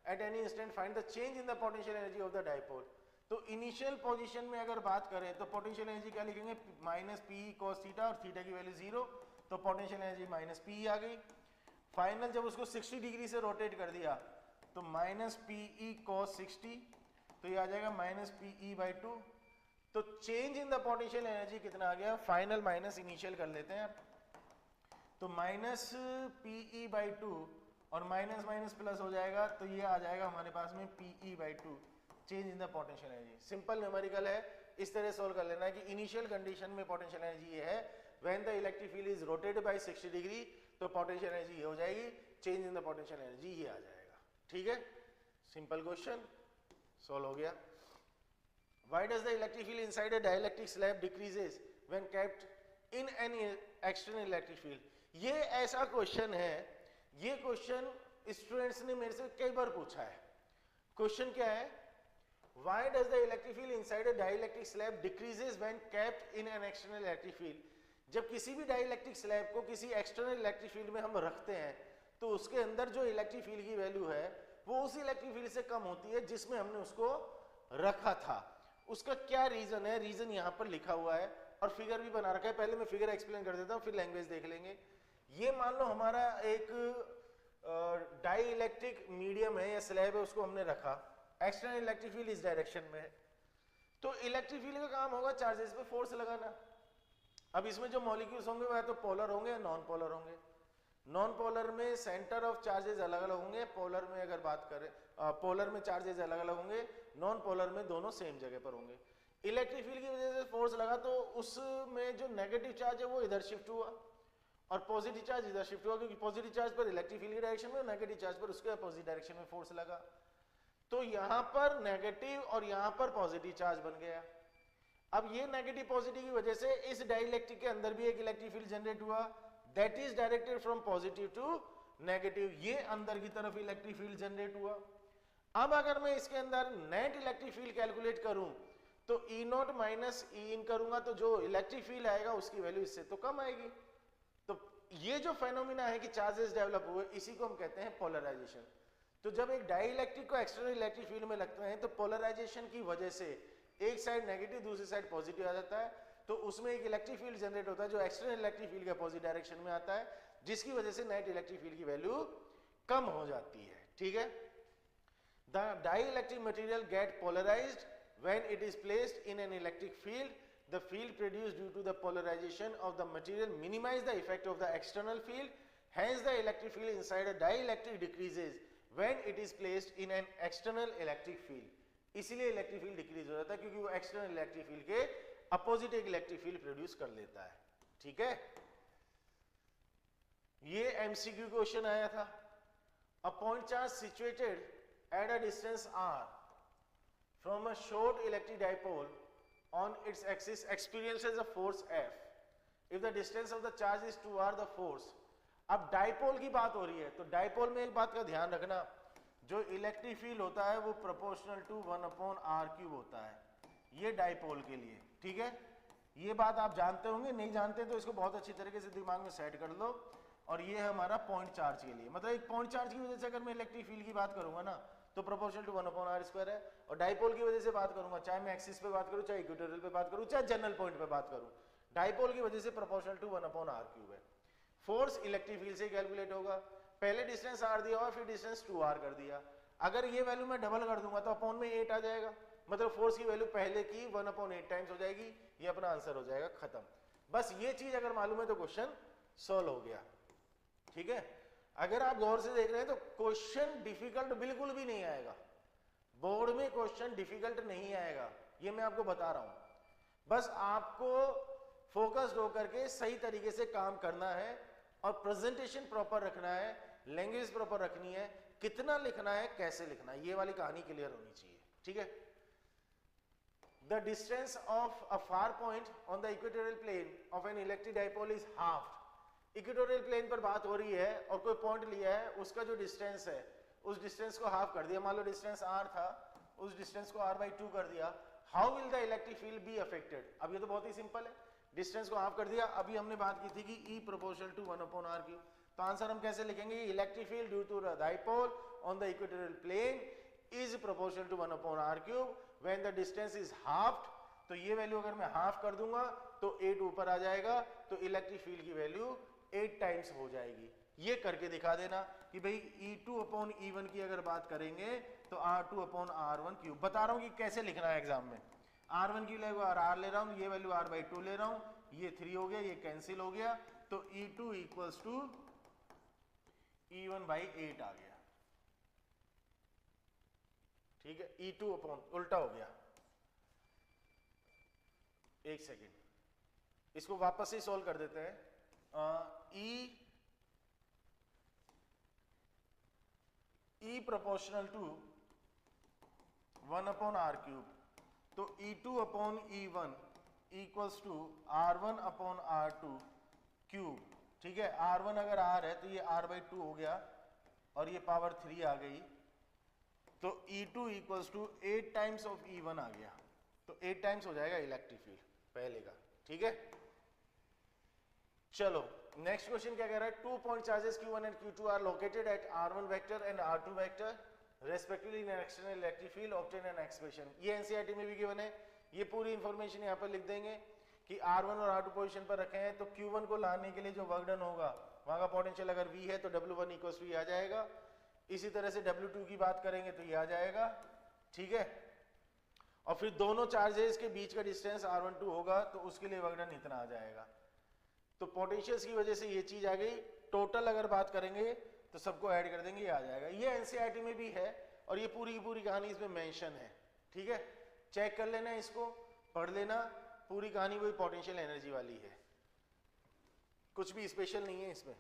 at any instant find the change in the potential energy of the dipole. तो initial position में अगर बात करें तो पोटेंशियल एनर्जी क्या लिखेंगे, -PE cos थीटा, और थीटा की वैल्यू 0, तो पोटेंशियल एनर्जी -PE आ गई। फाइनल जब उसको 60 डिग्री से रोटेट कर दिया तो -PE cos 60, तो ये आ जाएगा -PE/2। तो change in the potential energy कितना आ गया, फाइनल माइनस इनिशियल कर लेते हैं, तो -PE/2 और माइनस माइनस प्लस हो जाएगा, तो ये आ जाएगा हमारे पास में PE/2, change in the potential energy. Simple numerical है, इस तरह सोल्व कर लेना है कि इनिशियल कंडीशन में पोटेंशियल एनर्जी ये है, when the electric field is rotated bye 60 degree, तो पोटेंशियल एनर्जी ये हो जाएगी, change in the potential energy ये आ जाएगा। ठीक है, सिंपल क्वेश्चन सोल्व हो गया। Why does the electric field inside a dielectric slab decreases when kept in an external electric field? ये ऐसा क्वेश्चन है, ये क्वेश्चन स्टूडेंट्स ने मेरे से कई बार पूछा है। क्वेश्चन क्या है, Why does the electric field inside a dielectric slab decreases when kept in an external electric field? जब किसी भी डाइलेक्ट्रिक स्लैब को किसी एक्सटर्नल इलेक्ट्रिक फील्ड में हम रखते हैं तो उसके अंदर जो इलेक्ट्रिक फील्ड की वैल्यू है वो उस इलेक्ट्रिक फील्ड से कम होती है जिसमें हमने उसको रखा था। उसका क्या रीजन है, रीजन यहाँ पर लिखा हुआ है और फिगर भी बना रखा है। पहले मैं फिगर एक्सप्लेन कर देता हूँ, फिर लैंग्वेज देख लेंगे। ये मान लो हमारा एक डाई इलेक्ट्रिक मीडियम है या स्लैब है, उसको हमने रखा, एक्सटर्नल इलेक्ट्रिक फील्ड इस डायरेक्शन में है, तो इलेक्ट्रिक फील्ड का काम होगा चार्जेस पे फोर्स लगाना। अब इसमें जो मॉलिक्यूल्स होंगे वह तो पोलर होंगे या नॉन पोलर होंगे। नॉन पोलर में सेंटर ऑफ चार्जेस अलग अलग होंगे, पोलर में अगर बात करें पोलर में चार्जेस अलग अलग होंगे, नॉन पोलर में दोनों सेम जगह पर होंगे। इलेक्ट्रिक फील्ड की वजह से फोर्स लगा तो उसमें जो नेगेटिव चार्ज है वो इधर शिफ्ट हुआ और पॉजिटिव चार्ज इधर शिफ्ट हुआ, क्योंकि पॉजिटिव चार्ज पर इलेक्ट्रिक फील्ड की डायरेक्शन में, नेगेटिव चार्ज पर उसके अपोजिट डायरेक्शन में फोर्स लगा। तो यहां पर नेगेटिव और यहां पर पॉजिटिव चार्ज बन गया। अब ये नेगेटिव पॉजिटिव की वजह से इस डाइलेक्ट्रिक के अंदर भी एक इलेक्ट्रिक फील्ड जनरेट हुआ, that is directed from positive to negative, ये अंदर की तरफ इलेक्ट्रिक फील्ड जनरेट हुआ। अब अगर मैं इसके अंदर नेट इलेक्ट्रिक फील्ड कैलकुलेट करूं तो E नॉट माइनस ई इन करूंगा तो जो इलेक्ट्रिक फील्ड आएगा उसकी वैल्यू इससे तो कम आएगी। तो ये जो फेनोमेना है कि चार्जेस डेवलप हुए, इसी को हम कहते हैं पोलराइजेशन। तो जब एक डाइलेक्ट्रिक को एक्सटर्नल इलेक्ट्रिक फील्ड में लगते हैं तो पोलराइजेशन की वजह से एक साइड नेगेटिव दूसरी साइड पॉजिटिव आ जाता है, तो उसमें एक इलेक्ट्रिक फील्ड जनरेट होता है जो एक्सटर्नल इलेक्ट्रिक फील्ड के अपोजिट डायरेक्शन में आता है, जिसकी वजह से नेट इलेक्ट्रिक फील्ड की वैल्यू कम हो जाती है। ठीक है, the dielectric material get polarised when it is placed in an electric field. The field produced due to the polarization of the material minimize the effect of the external field. Hence the electric field inside a dielectric decreases when it is placed in an external electric field. इसीलिए electric field decrease हो जाता है क्योंकि वो external electric field के opposite एक electric field produce कर लेता है। ठीक है, ये एमसीक्यू क्वेश्चन आया था। A point charge situated at a distance r from a short electric dipole on its axis experiences a force F. If the distance of the charge is 2r, the force. अब dipole की बात हो रही है तो dipole में एक बात का ध्यान रखना, जो इलेक्ट्रिक फील्ड होता है वो प्रोपोर्शनल टू 1/r³ होता है, ये डाइपोल के लिए। ठीक है, ये बात आप जानते होंगे, नहीं जानते तो इसको बहुत अच्छी तरीके से दिमाग में सेट कर लो। और ये है हमारा पॉइंट चार्ज के लिए, मतलब एक पॉइंट चार्ज की वजह से अगर मैं इलेक्ट्रिक फील्ड की बात करूंगा ना तो प्रोपोर्शनल टू 1/r² है, और डाइपोल की वजह से बात करूंगा, चाहे मैं एक्सिस पे बात करूं, चाहे इक्वेटोरियल पे बात करूं, चाहे जनरल पॉइंट पे बात करूं, डाइपोल की वजह से प्रोपोर्शनल टू 1/r³ है। फोर्स इलेक्ट्रिक फील्ड से कैलकुलेट होगा, पहले डिस्टेंस r दिया हुआ, फिर डिस्टेंस 2r कर दिया। अगर ये वैल्यू मैं डबल कर दूंगा तो अपॉन में 8 आ जाएगा, मतलब फोर्स की वैल्यू पहले की 1/8 टाइम्स हो जाएगी, ये अपना आंसर हो जाएगा, खत्म। बस ये चीज अगर मालूम है तो क्वेश्चन सॉल्व हो गया। ठीक है, अगर आप गौर से देख रहे हैं तो क्वेश्चन डिफिकल्ट बिल्कुल भी नहीं आएगा, बोर्ड में क्वेश्चन डिफिकल्ट नहीं आएगा, ये मैं आपको बता रहा हूं। बस आपको फोकस्ड होकर के सही तरीके से काम करना है और प्रेजेंटेशन प्रॉपर रखना है, लैंग्वेज प्रॉपर रखनी है, कितना लिखना है, कैसे लिखना है, ये वाली कहानी क्लियर होनी चाहिए। ठीक है, the distance of a far point on the equatorial plane of an electric dipole is half. Equatorial plane पर बात हो रही है और कोई पॉइंट लिया है, उसका जो डिस्टेंस है उस डिस्टेंस को हाफ कर दिया, मान लो डिस्टेंस r था, उस डिस्टेंस को r/2 कर दिया। How will the electric field be affected? अब ये तो बहुत ही सिंपल है, डिस्टेंस को हाफ कर दिया। अभी हमने बात की थी कि E प्रोपोर्शनल टू 1/r³, तो आंसर हम कैसे लिखेंगे? Electric field due to the dipole on the equatorial plane is proportional to 1/r³ when the distance is halved. तो ये वैल्यू अगर मैं हाफ कर दूंगा तो 8 ऊपर आ जाएगा, तो इलेक्ट्रिक फील्ड की वैल्यू 8 टाइम्स हो जाएगी। ये करके दिखा देना कि भाई E2/E1 की अगर बात करेंगे तो R2/R1³। बता रहा हूं कि कैसे लिखना है एग्जाम में। R1 की वैल्यू R ले रहा हूं, ये वैल्यू R/2 ले रहा हूं, ये 3 हो गया, ये कैंसिल हो गया, तो E2 इक्वल्स टू E1/8 आ गया। ठीक है, E2 उल्टा हो गया। एक सेकेंड, इसको वापस से सॉल्व कर देते हैं। E प्रोपोर्शनल टू 1/r³, तो E2/E1 इक्वल्स टू R1/R2³। ठीक है, R1 अगर R है तो ये R/2 हो गया और ये पावर 3 आ गई, तो E2 equals to 8 times of E1 आ गया, तो 8 टाइम्स हो जाएगा इलेक्ट्रिक फील्ड पहले का। ठीक है, चलो नेक्स्ट क्वेश्चन क्या कह रहा है? 2 point charges Q1 and Q2 are located at R1 vector and R2 vector respectively in external electric field obtain an expression. ये एनसीईआरटी में भी गिवन है, ये पूरी इंफॉर्मेशन यहाँ पर लिख देंगे कि R1 और R2 पोजीशन पर रखे हैं, तो Q1 को लाने के लिए जो वर्क डन होगा वहां का पोटेंशियल अगर V है तो W1 इक्वल्स टू ये आ जाएगा। इसी तरह से W2 की बात करेंगे तो ये आ जाएगा। ठीक है, और फिर दोनों चार्जेस के बीच का डिस्टेंस R12 होगा तो उसके लिए वर्क डन इतना आ जाएगा। तो पोटेंशियल्स की वजह से ये चीज आ गई। टोटल अगर बात करेंगे तो सबको ऐड कर देंगे, ये आ जाएगा। ये एनसीईआरटी में भी है और ये पूरी की पूरी कहानी इसमें मेंशन है। ठीक है, चेक कर लेना, इसको पढ़ लेना, पूरी कहानी वही पोटेंशियल एनर्जी वाली है, कुछ भी स्पेशल नहीं है इसमें।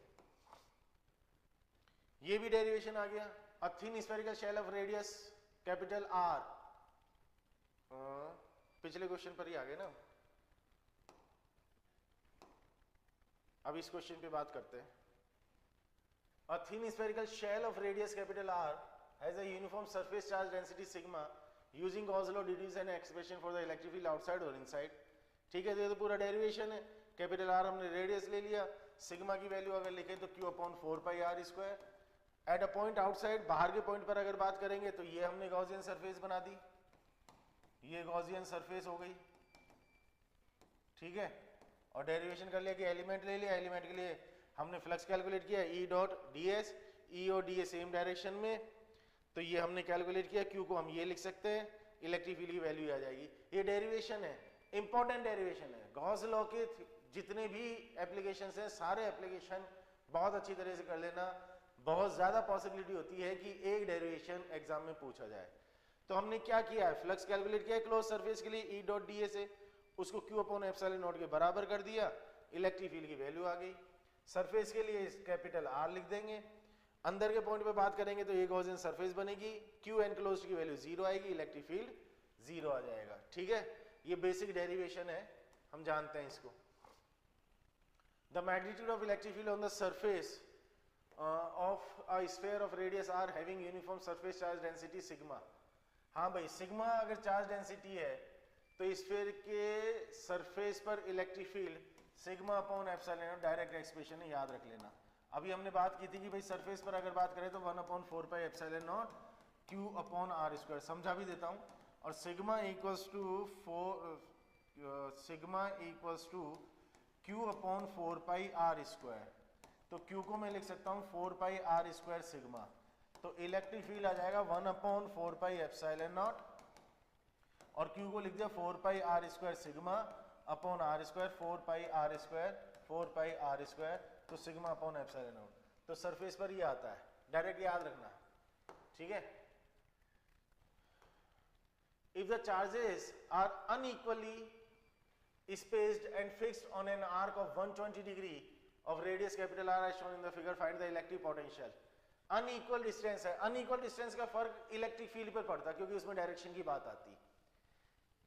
ये भी डेरिवेशन आ गया। A thin spherical shell of radius capital R, पिछले क्वेश्चन पर ही आ गए ना, अब इस क्वेश्चन पे बात करते हैं। A thin spherical shell of radius capital R has a uniform surface charge density sigma. Using Gauss law deduce an expression for the electric field outside or inside. ठीक है, तो ये तो पूरा डेरिवेशन है। कैपिटल आर हमने radius ले लिया, सिग्मा की वैल्यू अगर लिखे तो q upon 4 pi are square. At a point outside, बाहर के पॉइंट पर अगर बात करेंगे तो ये हमने गॉसियन सरफेस बना दी, ये गॉसियन सरफेस हो गई, ठीक है। और डेरिवेशन कर लिया कि एलिमेंट ले लिया, एलिमेंट के लिए हमने फ्लक्स कैलकुलेट किया ई डॉट डी एस, ई और डी एस सेम डायरेक्शन में, तो ये हमने कैलकुलेट किया, क्यू को हम ये लिख सकते हैं, इलेक्ट्रिक फील्ड की वैल्यू आ जाएगी। ये डेरिवेशन है, इंपॉर्टेंट डेरिवेशन है। गॉस लॉ के जितने भी एप्लीकेशंस हैं, सारे एप्लीकेशन बहुत अच्छी तरह से कर लेना, बहुत ज़्यादा पॉसिबिलिटी होती है कि एक डेरिवेशन एग्जाम में पूछा जाए। तो हमने क्या किया है, फ्लक्स कैलकुलेट किया क्लोज सरफेस के लिए ई डॉट डी ए से, उसको क्यू अपॉन एप्सिलॉन नॉट के बराबर कर दिया, इलेक्ट्रिक फील्ड की वैल्यू आ गई। सरफेस के लिए कैपिटल आर लिख देंगे, अंदर के पॉइंट पे बात करेंगे तो ये गॉसियन सरफेस बनेगी, क्यू एनक्लोज्ड की वैल्यू 0 आएगी, इलेक्ट्रिक फील्ड 0 आ जाएगा, ठीक है। ये बेसिक डेरिवेशन है, हम जानते हैं इसको। The magnitude of electric field on the surface of a sphere of radius R having uniform surface charge density sigma. हाँ भाई, सिग्मा अगर चार्ज डेंसिटी है तो स्फीयर के सरफेस पर electric field sigma upon epsilon, direct expression है, याद रख लेना। अभी हमने बात की थी कि भाई सरफेस पर अगर बात करें तो 1 upon 4 pi epsilon naught Q upon R square, समझा भी देता हूँ। और sigma equals to Q upon 4 pi are square, तो क्यू को मैं लिख सकता हूँ 4 पाई आर स्क्वायर सिग्मा, तो इलेक्ट्रिक फील्ड आ जाएगा 1 अपॉन 4 पाई एप्सिलॉन नॉट, और क्यू को लिख दिया 4 pi are square sigma upon R square, 4 pi are square, 4 pi are square, तो सिग्मा अपॉन एप्सिलॉन नॉट। तो सरफेस पर ये आता है, डायरेक्ट याद रखना, ठीक है। If the charges are unequally spaced and fixed on an arc of 120 degree of radius capital R as shown in the figure, find the electric potential. Unequal distance है, unequal distance का फर्क electric field पर पड़ता है क्योंकि उसमें direction की बात आती,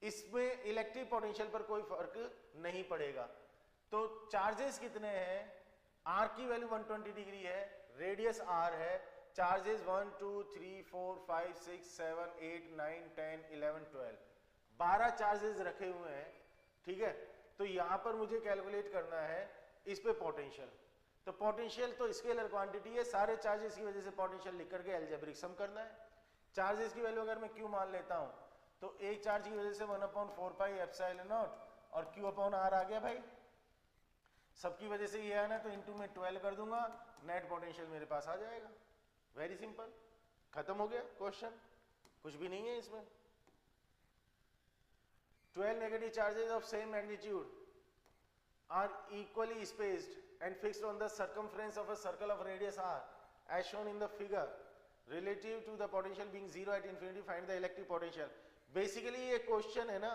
इसमें इलेक्ट्रिक पोटेंशियल पर कोई फर्क नहीं पड़ेगा। तो चार्जेस कितने हैं, आर की वैल्यू 120 डिग्री है, रेडियस आर है, चार्जेस 1 2 3 4 5 6 7 8 9 10 11 12, 12 चार्जेस रखे हुए हैं, ठीक है। तो यहां पर मुझे कैलकुलेट करना है इस पे पोटेंशियल, तो पोटेंशियल तो स्केलर क्वांटिटी है, सारे चार्जेस की वजह से पोटेंशियल लिख करके अलजेब्रिक सम करना है। चार्जेस की वैल्यू अगर मैं क्यू मान लेता हूं तो एक चार्ज की वजह से 1/4 पाई एप्सिलॉन नॉट और क्यू अपॉन आर आ गया भाई, सबकी वजह से ये आना, तो इनटू में 12 कर दूंगा, नेट पोटेंशियल मेरे पास आ जाएगा। वेरी सिंपल, खत्म हो गया क्वेश्चन, कुछ भी नहीं है इसमें। 12 negative charges of same magnitude are equally spaced and fixed on the circumference of a circle of radius r as shown in the figure, relative to the potential being 0 at infinity, find the electric potential। Basically ये question है ना,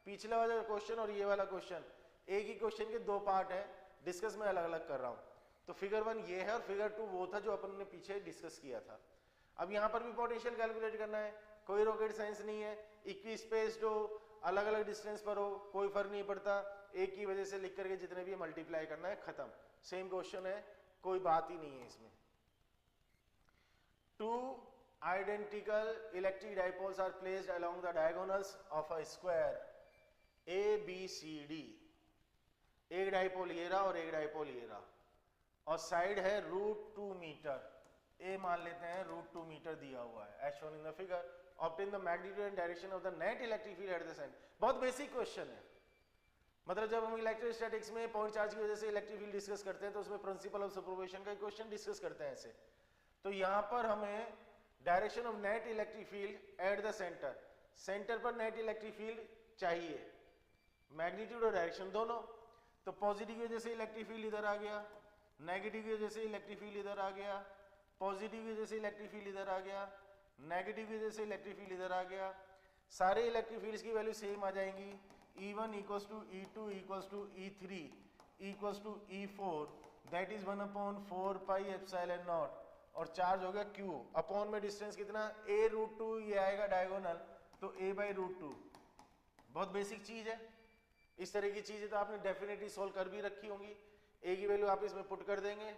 पिछला वाला question और ये वाला question, एक ही question के दो पार्ट है, डिस्कस में अलग अलग कर रहा हूँ। तो फिगर 1 ये है और फिगर 2 वो था जो अपन ने पीछे डिस्कस किया था। अब यहाँ पर भी पोटेंशियल कैलकुलेट करना है, कोई रॉकेट साइंस नहीं है, इक्वी स्पेस्ड हो, अलग अलग डिस्टेंस पर हो, कोई फर्क नहीं पड़ता, एक की वजह से लिख करके जितने भी मल्टीप्लाई करना है, खत्म, सेम क्वेश्चन है, कोई बात ही नहीं है इसमें। Two identical electric dipoles are placed along the diagonals of a square A B C D, एक डाइपोल ये रहा और एक डाइपोल ये रहा, और साइड है √2 मीटर, ए मान लेते हैं √2 मीटर दिया हुआ है as shown in the figure, obtain the magnitude and direction of the net electric field at the centre. बहुत बेसिक क्वेश्चन है, मतलब जब हम इलेक्ट्रोस्टैटिक्स में पॉइंट चार्ज की वजह से इलेक्ट्रिक फील्ड डिस्कस करते हैं तो उसमें प्रिंसिपल ऑफ सुपरपोजिशन का क्वेश्चन डिस्कस करते हैं ऐसे। तो यहाँ पर हमें direction of net electric field at the centre, centre पर नेट इलेक्ट्रिक फील्ड चाहिए, मैग्नीट्यूड और डायरेक्शन दोनों। तो पॉजिटिव की वजह से इलेक्ट्रिक फील्ड इधर आ गया, नेगेटिव की वजह से इलेक्ट्रिक फील्ड इधर आ गया, पॉजिटिव की वजह से इलेक्ट्रिक फील्ड इधर आ गया, नेगेटिव की वजह से इलेक्ट्रिक फील्ड इधर आ गया, सारे इलेक्ट्रिक फील्ड्स की वैल्यू सेम आ जाएंगी, E1 equals to E2 equals to E3 equals to E4, that is 1/4 pi epsilon naught और चार्ज हो गया Q, अपॉन में डिस्टेंस कितना a√2, ये आएगा डायगोनल, तो a/√2। बहुत बेसिक चीज है, इस तरह की चीजें तो आपने डेफिनेटली सोल्व कर भी रखी होंगी। a की वैल्यू आप इसमें पुट कर देंगे,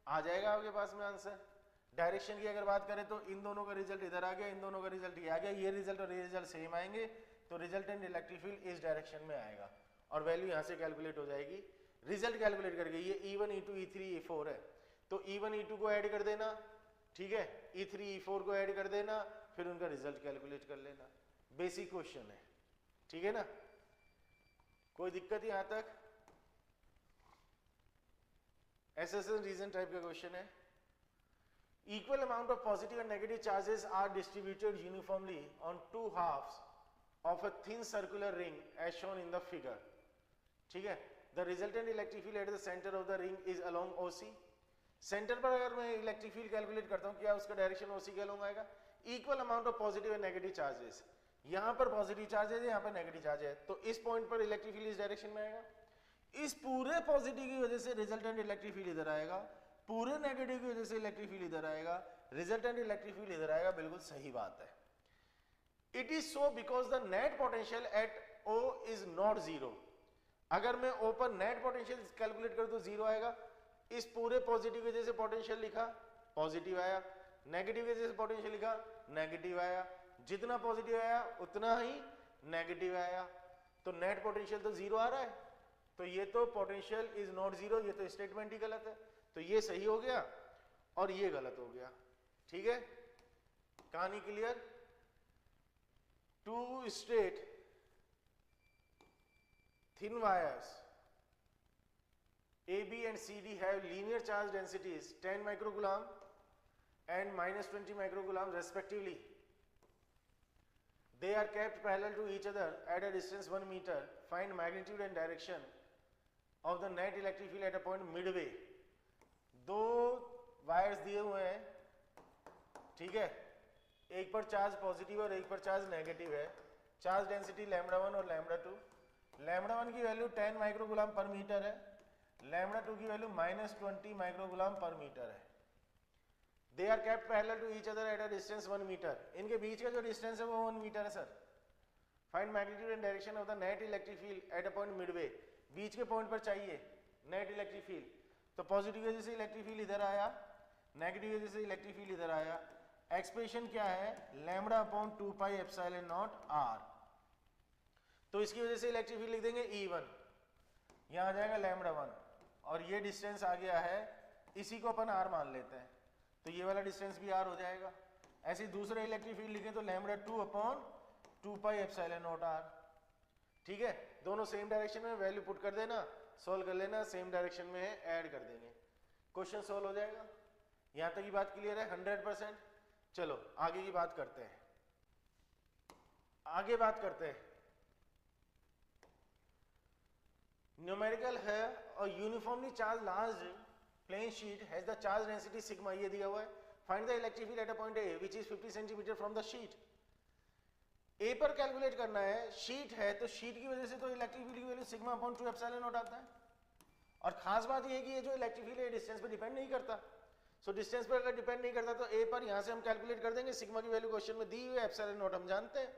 आ जाएगा आपके पास में आंसर। डायरेक्शन की अगर बात करें तो इन दोनों का रिजल्ट इधर आ गया, इन दोनों का रिजल्ट ये आ गया, ये रिजल्ट और ये रिजल्ट सेम आएंगे, तो रिजल्टेंट इलेक्ट्रिक फील्ड इस डायरेक्शन में आएगा और वैल्यू यहाँ से कैलकुलेट हो जाएगी। रिजल्ट कैलकुलेट करके ये E1 E2 E3 E4 है, तो E1 E2 को ऐड कर देना, ठीक है, E3 E4 को ऐड कर देना, फिर उनका रिजल्ट कैलकुलेट कर लेना। बेसिक क्वेश्चन है, ठीक है ना, कोई दिक्कत यहां तक? एसेसन रीजन टाइप का क्वेश्चन है। Equal amount of positive and negative charges are distributed uniformly on two halves of a thin circular ring as shown in the figure, ठीक है। The resultant electric field at the centre of the ring is along OC। Centre पर अगर मैं electric field calculate करता हूं, क्या उसका direction OC के अलोंग आएगा? Equal amount of positive and negative charges, यहां पर पॉजिटिव चार्जेस है, यहां पर नेगेटिव चार्ज है, तो इस पॉइंट पर इलेक्ट्रिक फील्ड इस डायरेक्शन में आएगा। इस पूरे पॉजिटिव की वजह से रिजल्टेंट इलेक्ट्रिक फील्ड इधर आएगा, पूरे नेगेटिव की वजह से इलेक्ट्रिक फील्ड इधर आएगा, रिजल्टेंट इलेक्ट्रिक फील्ड इधर आएगा। बिल्कुल सही बात है। It is so because the net potential at O is not zero. अगर मैं O पर नेट पोटेंशियल कैलकुलेट करूं तो जीरो आएगा। इस पूरे पॉजिटिव की वजह से पोटेंशियल लिखा, पॉजिटिव आया, नेगेटिव की वजह से पोटेंशियल लिखा, नेगेटिव आया, जितना पॉजिटिव आया उतना ही नेगेटिव आया, तो नेट पोटेंशियल तो जीरो आ रहा है, तो ये तो पोटेंशियल इज नॉट जीरो, ये तो स्टेटमेंट ही गलत है, तो ये सही हो गया और ये गलत हो गया, ठीक है। कहानी clear? Two straight thin wires AB and CD have linear charge densities 10 microcoulomb and -20 microcoulomb respectively. They are kept parallel to each other at a distance 1 meter. Find magnitude and direction of the net electric field at a point midway. दो wires दिए हुए हैं, ठीक है, एक पर charge positive और एक पर चार्ज नेगेटिव है। चार्ज डेंसिटी λ1 और λ2। λ1 की वैल्यू 10 माइक्रोकूलम पर मीटर है, λ2 की वैल्यू -20 माइक्रोकूलम पर मीटर है। They are kept parallel to each other at a distance 1 metre. इनके बीच का जो डिस्टेंस है वो 1 मीटर है sir. Find magnitude and direction of the net electric field at a point midway. बीच के पॉइंट पर चाहिए नेट इलेक्ट्रिक फील्ड, तो पॉजिटिव की वजह से इलेक्ट्रिक फील्ड इधर आया, नेगेटिव की वजह से इलेक्ट्रिक फील्ड इधर आया। एक्सप्रेशन क्या है? λ/2πε0r। तो इसकी वजह से इलेक्ट्रिक फील्ड लिख देंगे E1, यहां आ जाएगा λ1, और ये डिस्टेंस आ गया है, इसी को अपन r मान लेते हैं, तो ये वाला डिस्टेंस भी r हो जाएगा। ऐसे दूसरे इलेक्ट्रिक फील्ड लिखें तो λ2/2πε0r, ठीक है। दोनों सेम डायरेक्शन में, वैल्यू पुट कर देना, सोल्व कर लेना, सेम डायरेक्शन में है, ऐड कर देंगे, क्वेश्चन सोल्व हो जाएगा। यहां तक की बात क्लियर है 100%। चलो आगे की बात करते हैं, आगे बात करते हैं। न्यूमेरिकल है और uniformly charge large plane sheet has the charge density sigma, ये दिया हुआ है। Find the electric field at a point A which is 50 centimetre from the sheet. A पर कैलकुलेट करना है, शीट है तो शीट की वजह से तो इलेक्ट्रिक फील्ड की वैल्यू σ/2ε0 आता है। और खास बात ये है कि ये जो इलेक्ट्रिक फील्ड है डिस्टेंस पर डिपेंड नहीं करता। सो डिस्टेंस पर अगर डिपेंड नहीं करता तो ए पर यहां से हम कैलकुलेट कर देंगे, सिग्मा की वैल्यू क्वेश्चन में दी हुई है, ε0 हम जानते हैं।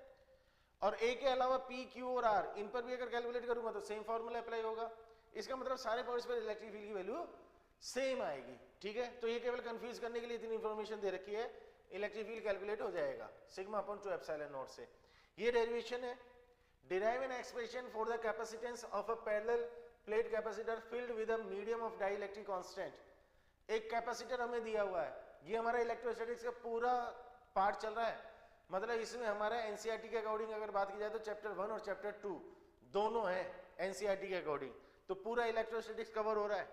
और ए के अलावा पी, क्यू और आर, इन पर भी अगर कैलकुलेट करूंगा तो सेम फॉर्मूला अप्लाई होगा। इसका मतलब सारे पॉइंट्स पर इलेक्ट्रिक फील्ड की वैल्यू सेम आएगी, ठीक है। तो ये केवल कंफ्यूज करने के लिए इतनी इंफॉर्मेशन दे रखी है, इलेक्ट्रिक फील्ड कैलकुलेट हो जाएगा σ/2ε0 से। ये डेरिवेशन है। Derive an expression for the capacitance of a parallel plate capacitor filled with a medium of dielectric constant. एक कैपेसिटर हमें दिया हुआ है, ये हमारा इलेक्ट्रोस्टैटिक्स का पूरा पार्ट चल रहा है, मतलब इसमें हमारा एनसीईआरटी के अकॉर्डिंग अगर बात की जाए तो चैप्टर 1 और चैप्टर 2 दोनों हैं एनसीईआरटी के अकॉर्डिंग, तो पूरा इलेक्ट्रोस्टैटिक्स कवर हो रहा है।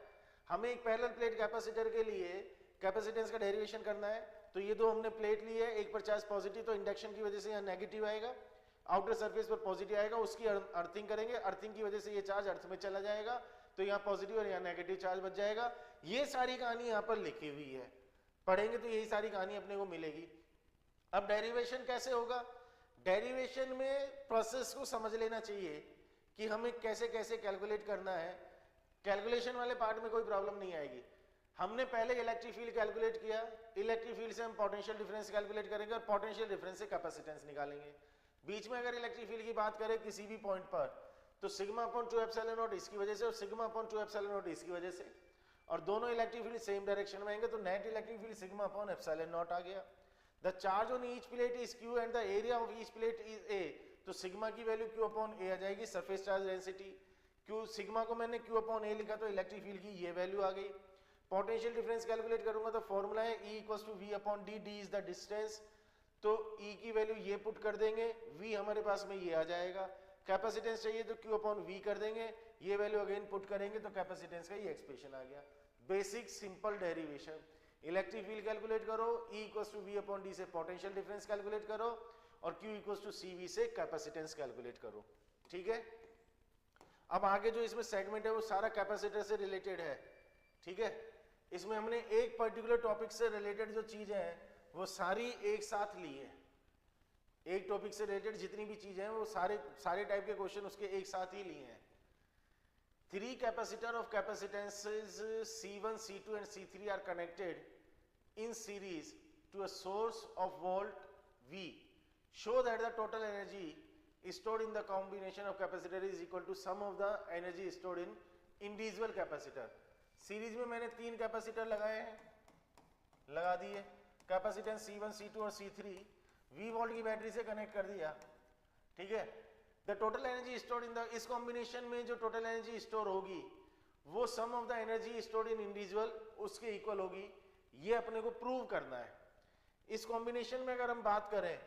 हमें एक पैरेलल प्लेट कैपेसिटर के लिए कैपेसिटेंस का डेरिवेशन करना है, तो ये दो हमने प्लेट ली है, एक पर चार्ज पॉजिटिव, तो इंडक्शन की वजह से यहाँ नेगेटिव आएगा, आउटर सरफेस पर पॉजिटिव आएगा, उसकी अर्थिंग करेंगे, अर्थिंग की वजह से ये चार्ज अर्थ में चला जाएगा, तो यहाँ पॉजिटिव और यहाँ नेगेटिव चार्ज बच जाएगा। ये सारी कहानी यहाँ पर लिखी हुई है, पढ़ेंगे तो यही सारी कहानी अपने को मिलेगी। अब डेरिवेशन कैसे होगा? डेरिवेशन में प्रोसेस को समझ लेना चाहिए कि हमें कैसे कैसे कैलकुलेट करना है। कैलकुलेशन वाले पार्ट में कोई प्रॉब्लम नहीं आएगी। हमने पहले इलेक्ट्रिक फील्ड कैलकुलेट किया, इलेक्ट्रिक फील्ड से हम पोटेंशियल डिफरेंस कैलकुलेट करेंगे और पोटेंशियल डिफरेंस से कैपेसिटेंस निकालेंगे। बीच में अगर इलेक्ट्रिक फील्ड की बात करें किसी भी पॉइंट पर, तो सिग्मा अपॉन 2 एप्सिलॉन नॉट इसकी वजह से और सिग्मा अपॉन 2 एप्सिलॉन नॉट इसकी वजह से, और दोनों इलेक्ट्रिक फील्ड सेम डायरेक्शन में आएंगे, तो net electric field sigma upon epsilon naught आ गया। The charge on each plate is Q and the area of each plate is A, तो सिग्मा की वैल्यू क्यू अपॉन ए आ जाएगी, surface charge density Q, sigma को मैंने Q upon ए लिखा तो इलेक्ट्रिक फील्ड की ये वैल्यू आ गई। पोटेंशियल डिफरेंस कैलकुलेट करूंगा तो फॉर्मूला है E equals to V upon d, d is the distance, तो E की वैल्यू ये पुट कर देंगे, V हमारे पास में ये आ जाएगा। कैपेसिटेंस चाहिए तो Q अपॉन V कर देंगे, ये वैल्यू अगेन पुट करेंगे तो कैपेसिटेंस का ये एक्सप्रेशन आ गया। Basic simple derivation. Electric field calculate करो, E equals to V upon d से पोटेंशियल डिफरेंस कैलकुलेट करो और Q इक्वल्स टू CV से कैपेसिटेंस कैलकुलेट करो। ठीक है, अब आगे जो इसमें सेगमेंट है वो सारा कैपेसिटर से रिलेटेड है। ठीक है, इसमें हमने एक पर्टिकुलर टॉपिक से रिलेटेड जो चीजें हैं वो सारी एक साथ ली है। एक टॉपिक से रिलेटेड जितनी भी चीजें हैं वो सारे टाइप के क्वेश्चन उसके एक साथ ही लिए हैं। 3 capacitor of capacitances C1, C2 and C3 are connected in series to a source of volt V. Show that the total energy stored in the combination of capacitor is equal to sum of the energy stored in individual capacitor. Series में मैंने 3 capacitor लगाए हैं, लगा दिए, capacitance C1, C2 और C3 V volt की battery से connect कर दिया। ठीक है, the total energy stored in the, इस कॉम्बिनेशन में जो टोटल एनर्जी स्टोर होगी वो sum of the energy stored in individual उसके इक्वल होगी, ये अपने को प्रूव करना है। इस कॉम्बिनेशन में अगर हम बात करें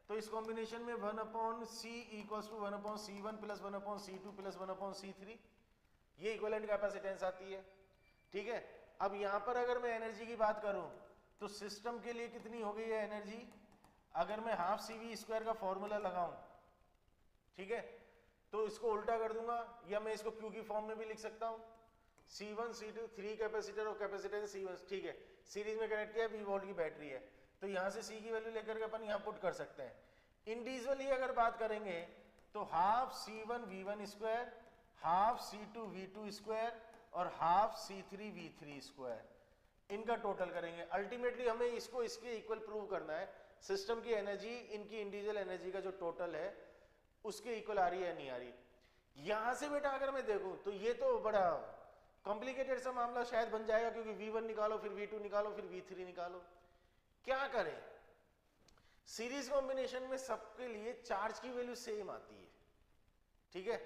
तो इस कॉम्बिनेशन में 1 upon C equals to 1 upon C1 plus 1 upon C2 plus 1 upon C3, ये इक्विवेलेंट कैपेसिटेंस आती है। ठीक है, अब यहां पर अगर मैं एनर्जी की बात करूं तो सिस्टम के लिए कितनी हो गई है एनर्जी, अगर मैं हाफ CV स्क्वायर का फॉर्मूला लगाऊं, ठीक है, तो इसको उल्टा कर दूंगा या मैं इसको Q की फॉर्म में भी लिख सकता हूं। C1, C2 3 कैपेसिटर और कैपेसिटेंस C1, ठीक है, सीरीज में कनेक्ट किया, V वोल्ट की बैटरी है, तो यहां से C की वैल्यू लेकर के अपन यहां पुट कर सकते हैं। इंडिविजुअली अगर बात करेंगे तो half C1 V1 square, half C2 V2 square और हाफ C3 V3 स्क्वायर, इनका टोटल करेंगे। अल्टीमेटली हमें इसको इसके इक्वल प्रूव करना है, सिस्टम की एनर्जी इनकी इंडिविजुअल एनर्जी का जो टोटल है उसके इक्वल आ रही है नहीं आ रही। यहां से बेटा अगर मैं देखूं तो ये तो बड़ा कॉम्प्लिकेटेड सा मामला शायद बन जाएगा, क्योंकि V1 निकालो फिर V2 निकालो फिर V3 निकालो, क्या करें। सीरीज कॉम्बिनेशन में सबके लिए चार्ज की वैल्यू सेम आती है। ठीक है,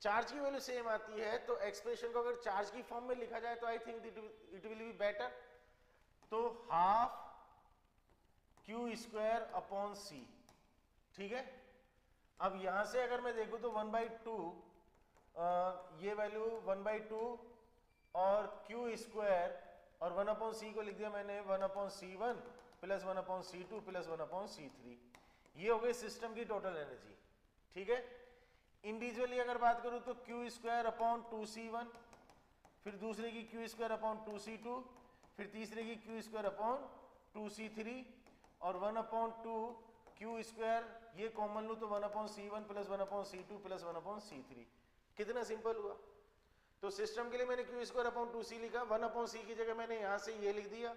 चार्ज की वैल्यू सेम आती है तो एक्सप्रेशन को अगर चार्ज की फॉर्म में लिखा जाए तो I think it will be better. तो half Q square upon C। ठीक है, अब यहां से अगर मैं देखूं तो 1/2 ये वैल्यू 1/2 और Q स्क्वायर और 1 अपॉन C को लिख दिया मैंने 1 upon C1 plus 1 upon C2 plus 1 upon C3, ये हो गई सिस्टम की टोटल एनर्जी। ठीक है, इंडिविजुअली अगर बात करूं तो Q स्क्वायर अपॉन 2C1, फिर दूसरे की Q स्क्वायर अपॉन 2C2, फिर तीसरे की Q स्क्वायर अपॉन 2C3 और 1 अपॉन 2 Q स्क्वायर, ये कॉमन लूं तो 1 upon C1 plus 1 upon C2 plus 1 upon C3। कितना सिंपल हुआ। तो सिस्टम के लिए मैंने Q स्क्वायर अपॉन 2C लिखा, 1 अपॉन C की जगह मैंने यहां से ये लिख दिया,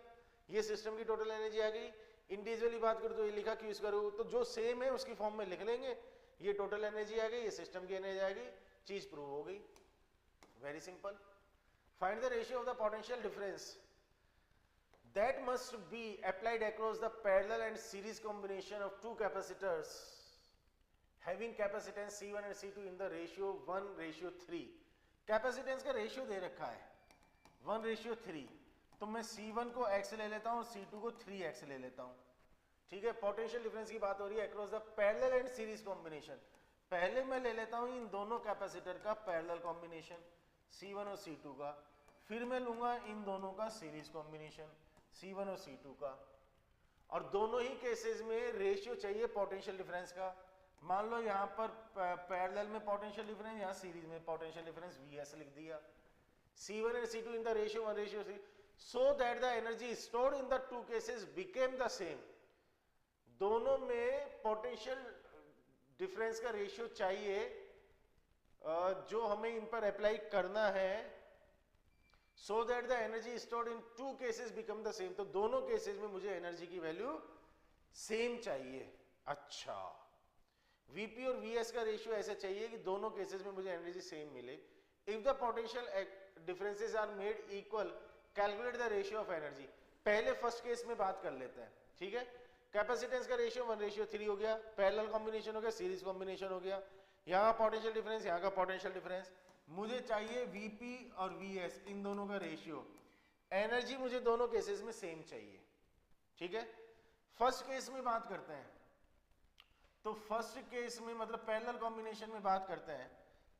ये सिस्टम की टोटल एनर्जी आ गई। इंडिविजुअली बात करूं तो ये लिखा Q स्क्वायर, तो जो सेम है उसकी फॉर्म में लिख लेंगे, ये टोटल एनर्जी आ गई, ये सिस्टम की एनर्जी आ गई, चीज प्रूव हो गई। Very simple. Find the ratio of the potential difference that must be applied across the parallel and series combination of two capacitors having capacitance C1 and C2 in the ratio 1:3। Capacitance का ratio दे रखा है 1:3, तो मैं C1 को x ले लेता हूं, C2 को 3x ले लेता हूं। ठीक है, पोटेंशियल डिफरेंस की बात हो रही है across the parallel and series combination. पहले मैं ले लेता हूं इन दोनों कैपेसिटर का पैरेलल कॉम्बिनेशन C1 और C2 का, फिर मैं लूंगा इन दोनों का सीरीज कॉम्बिनेशन C1 और C2 का, और दोनों ही केसेस में रेशियो चाहिए पोटेंशियल डिफरेंस का। मान लो यहाँ पर पैरेलल में पोटेंशियल डिफरेंस, यहाँ सीरीज में पोटेंशियल डिफरेंस Vs लिख दिया। C1 and C2 in the ratio 1:3 so that the energy stored in the two cases became the same। दोनों में पोटेंशियल डिफरेंस का रेशियो चाहिए जो हमें इन पर अप्लाई करना है, so that the energy stored in two cases become the same. तो दोनों केसेस में मुझे एनर्जी की वैल्यू सेम चाहिए। अच्छा, Vp और Vs का रेशियो ऐसा चाहिए कि दोनों केसेस में मुझे एनर्जी सेम मिले। If the potential differences are made equal, calculate the ratio of energy. पहले फर्स्ट केस में बात कर लेते हैं, ठीक है। कैपेसिटेंस का रेशियो 1:3 हो गया, पैरेलल कॉम्बिनेशन हो गया, सीरीज कॉम्बिनेशन हो गया। यहाँ पोटेंशियल डिफरेंस, यहाँ का पोटेंशियल डिफरेंस। मुझे चाहिए Vp और Vs, इन दोनों का रेशियो। एनर्जी मुझे दोनों केसेस में सेम चाहिए, ठीक है। फर्स्ट केस में बात करते हैं, तो फर्स्ट केस में मतलब पैरेलल कॉम्बिनेशन में बात करते हैं,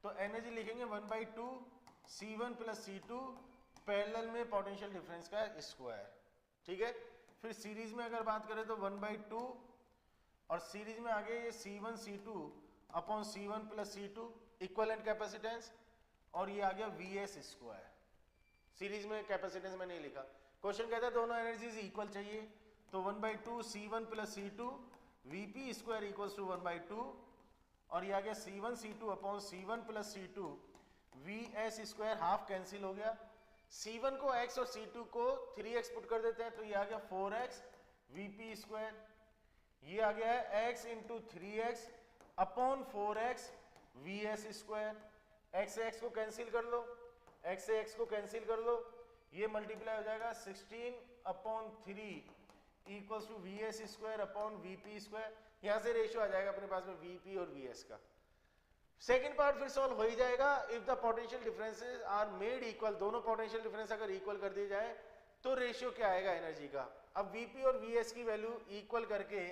तो एनर्जी लिखेंगे 1/2 C1 + C2 पैरेलल में पोटेंशियल डिफरेंस का स्क्वायर, ठीक है। फिर सीरीज में अगर बात करें तो 1/2 और सीरीज में आगे ये C1 C2 upon C1 + C2 equivalent capacitance, और ये आ गया Vs स्क्वायर। सीरीज में कैपेसिटेंस में नहीं लिखा, क्वेश्चन कहता है दोनों एनर्जीज इक्वल चाहिए, तो 1/2 C1 + C2 Vp square equals to 1/2, और ये आ गया C1 C2 upon C1 + C2 Vs square, half cancel हो गया। C1 को x और C2 को 3x पुट कर देते हैं, तो ये आ गया 4x Vp स्क्वायर। ये आ गया है x इंटू 3x अपॉन 4x Vs स्क्वायर। x से x को कैंसिल कर लो, x से x को कैंसिल कर लो, ये मल्टीप्लाई हो जाएगा 16/3 equals to Vs square upon Vp square. यहां से रेशियो आ जाएगा अपने पास में Vp और Vs का। सेकेंड पार्ट फिर सॉल्व हो ही जाएगा। If the potential differences are made equal, दोनों पोटेंशियल डिफरेंस अगर इक्वल कर दिए जाए तो रेशियो क्या आएगा एनर्जी का। अब Vp और Vs की वैल्यू इक्वल करके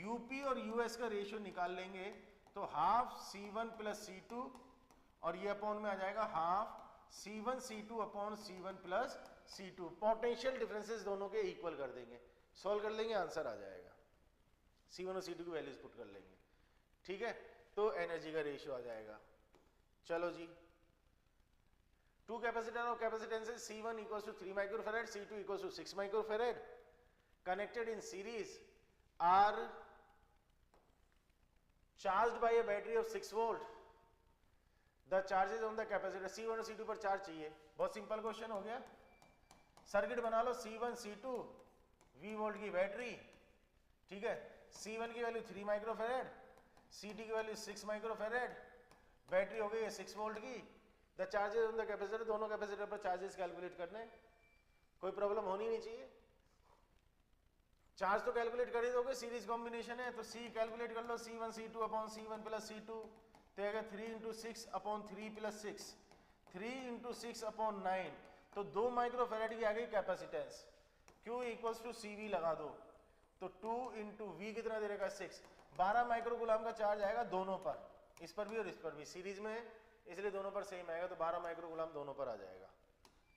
Up और Us का रेशियो निकाल लेंगे, तो हाफ C1 + C2 और ये अपॉन में आ जाएगा half C1 C2 upon C1 + C2। Potential differences दोनों के इक्वल कर देंगे, सॉल्व कर लेंगे, आंसर आ जाएगा। C1 और C2 की वैल्यूज पुट कर लेंगे, ठीक है, तो एनर्जी का रेशियो आ जाएगा। चलो जी, टू कैपेसिटर और कैपेसिटेंसेस C1 = 3 microfarad, C2 = 6 microfarad connected in series are charged by a battery of 6 volt. The charges on the capacitor C1 और C2 पर चार्ज चाहिए। बहुत सिंपल क्वेश्चन हो गया। सर्किट बना लो, C1 C2 V वोल्ट की battery, ठीक है। C1 की वैल्यू 3 माइक्रोफैराड, C2 की वैल्यू 6 माइक्रोफैराड, बैटरी हो गई है 6 वोल्ट की। The charges on the capacitor, दोनों कैपेसिटर पर चार्जेस कैलकुलेट करने, कोई प्रॉब्लम होनी नहीं चाहिए। चार्ज तो कैलकुलेट कर ही दोगे, सीरीज कॉम्बिनेशन है, तो C कैलकुलेट कर लो, C1 C2 upon C1 + C2, तो आएगा 3 × 6 अपॉन 3 + 6, 3 × 6 अपॉन 9, तो 2 माइक्रोफैराड की आ गई कैपेसिटेंस। Q = CV लगा दो, तो 2 × V कितना दे रहेगा 6, 12 माइक्रोकूलम का चार्ज आएगा दोनों पर, इस पर भी और इस पर भी, सीरीज में है इसलिए दोनों पर सेम आएगा, तो 12 माइक्रोकूलम दोनों पर आ जाएगा।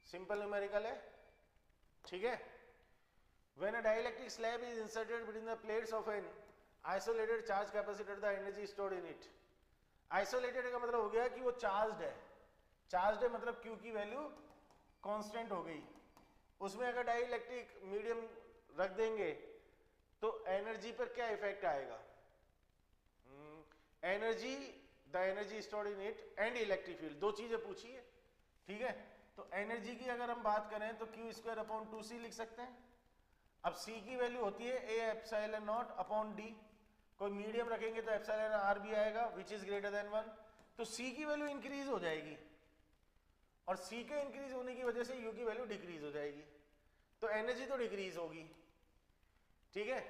सिंपल न्यूमेरिकल है, ठीक है। When a dielectric slab is inserted between the plates of an isolated charge capacitor, the energy stored in it. Isolated का मतलब हो गया कि वो चार्ज्ड है, चार्ज्ड है मतलब Q की वैल्यू कांस्टेंट हो गई। उसमें अगर डाइलेक्ट्रिक मीडियम रख देंगे तो एनर्जी पर क्या इफेक्ट आएगा, energy, the energy stored in it and electric field, दो चीजें पूछी है, ठीक है। तो एनर्जी की अगर हम बात करें तो Q²/2C लिख सकते हैं। अब C की वैल्यू होती है A/0/D, कोई मीडियम रखेंगे तो εr भी आएगा विच इज ग्रेटर देन 1, तो C की वैल्यू इंक्रीज हो जाएगी और C के इंक्रीज होने की वजह से U की वैल्यू डिक्रीज हो जाएगी, तो एनर्जी तो डिक्रीज होगी, ठीक है।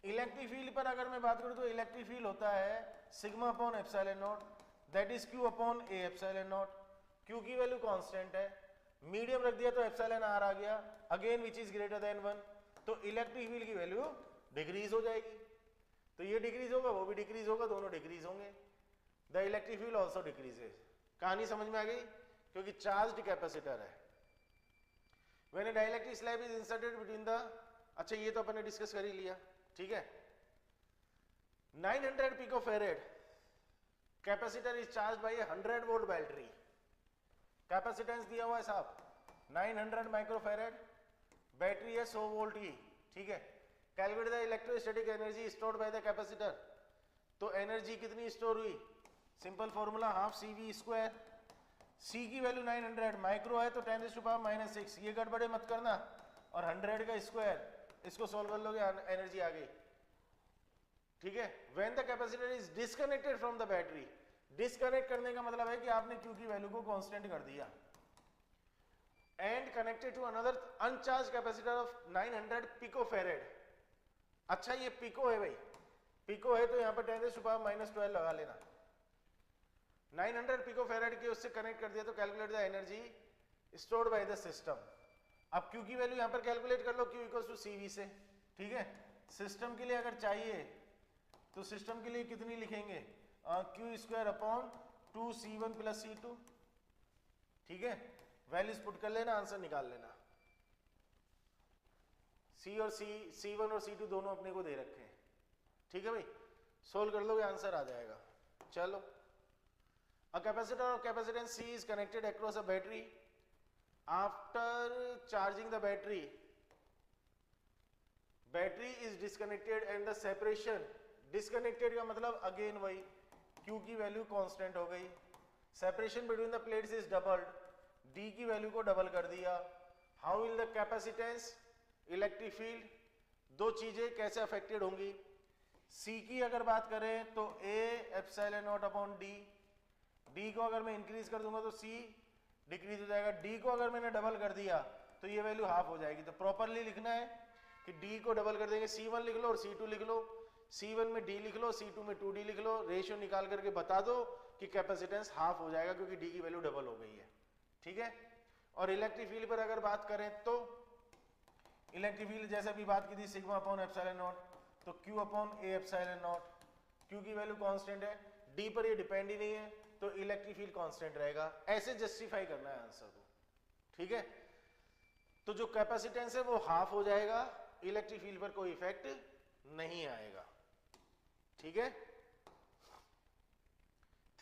इलेक्ट्रिक फील्ड पर अगर मैं बात करूं तो इलेक्ट्रिक फील्ड होता है σ/ε0, दैट इज Q/A/0। Q की वैल्यू कांस्टेंट है, मीडियम रख दिया तो εr आ गया, again which is greater than 1, तो इलेक्ट्रिक फील्ड की वैल्यू डिक्रीज हो जाएगी, तो ये डिक्रीज होगा वो भी डिक्रीज होगा, दोनों डिक्रीज होंगे, the electric field also decreases. कहानी समझ में आ गई, क्योंकि चार्ज्ड कैपेसिटर है। When a dielectric slab is inserted between the, अच्छा ये तो अपन ने डिस्कस कर ही लिया, ठीक है। 900 picofarad capacitor is charged bye 100 volt battery, capacitance दिया हुआ है साहब 900 माइक्रोफैरेड, बैटरी है 100 वोल्ट की, ठीक है। Calculate the electrostatic energy stored by the capacitor, तो एनर्जी कितनी स्टोर हुई, simple formula half CV², C की वैल्यू 900, माइक्रो है तो 10⁻⁻⁶, ये गड़बड़े मत करना, और 100 का स्क्वायर, इसको सॉल्व कर लोगे एनर्जी आ गई। ठीक है, when the capacitor is disconnected from the battery, disconnect करने का मतलब है कि आपने Q की वैल्यू को कांस्टेंट कर दिया, and connected to another uncharged capacitor of 900 picofarad. अच्छा ये पिको है भाई, पिको है तो यहाँ पर 10⁻⁻12 लगा लेना। 900 पिकोफैरेड के उससे कनेक्ट कर दिया तो calculate the energy stored by the system. अब Q की वैल्यू यहाँ पर कैलकुलेट कर लो, Q इक्वल्स टू CV से। ठीक है, सिस्टम के लिए अगर चाहिए तो सिस्टम के लिए कितनी लिखेंगे, Q²/2C1 + C2। ठीक है, वैल्यूज पुट कर लेना, आंसर निकाल लेना। C1 और C2 दोनों अपने को दे रखे हैं। ठीक है भाई, सोल्व कर लोगे आंसर आ जाएगा। चलो, a capacitor of capacitance C is connected across a battery. After charging the battery is disconnected and the separation, disconnected का मतलब अगेन वही, Q की वैल्यू कांस्टेंट हो गई, separation between the plates is doubled, D की value को double कर दिया। How will the capacitance, electric field, दो चीजें कैसे अफेक्टेड होंगी। C की अगर बात करें तो A∈0/d, D को अगर मैं इंक्रीज कर दूंगा तो C डिक्रीज हो जाएगा, D को अगर मैंने डबल कर दिया तो ये वैल्यू हाफ हो जाएगी। तो प्रॉपरली लिखना है कि D को डबल कर देंगे, C1 लिख लो और C2 लिख लो, C1 में D लिख लो, C2 में 2D लिख लो, रेशियो निकाल करके बता दो कि कैपेसिटेंस हाफ हो जाएगा क्योंकि D की वैल्यू डबल हो गई है। ठीक है, और इलेक्ट्रिक फील्ड पर अगर बात करें तो इलेक्ट्रिक फील्ड जैसे भी बात की थी σ/ε0, तो Q/A∈0, Q की वैल्यू कांस्टेंट है, D पर ये डिपेंड ही नहीं है तो इलेक्ट्रिक फील्ड कांस्टेंट रहेगा। ऐसे जस्टिफाई करना है आंसर को। ठीक है, तो जो कैपेसिटेंस है वो हाफ हो जाएगा, इलेक्ट्रिक फील्ड पर कोई इफेक्ट नहीं आएगा। ठीक है,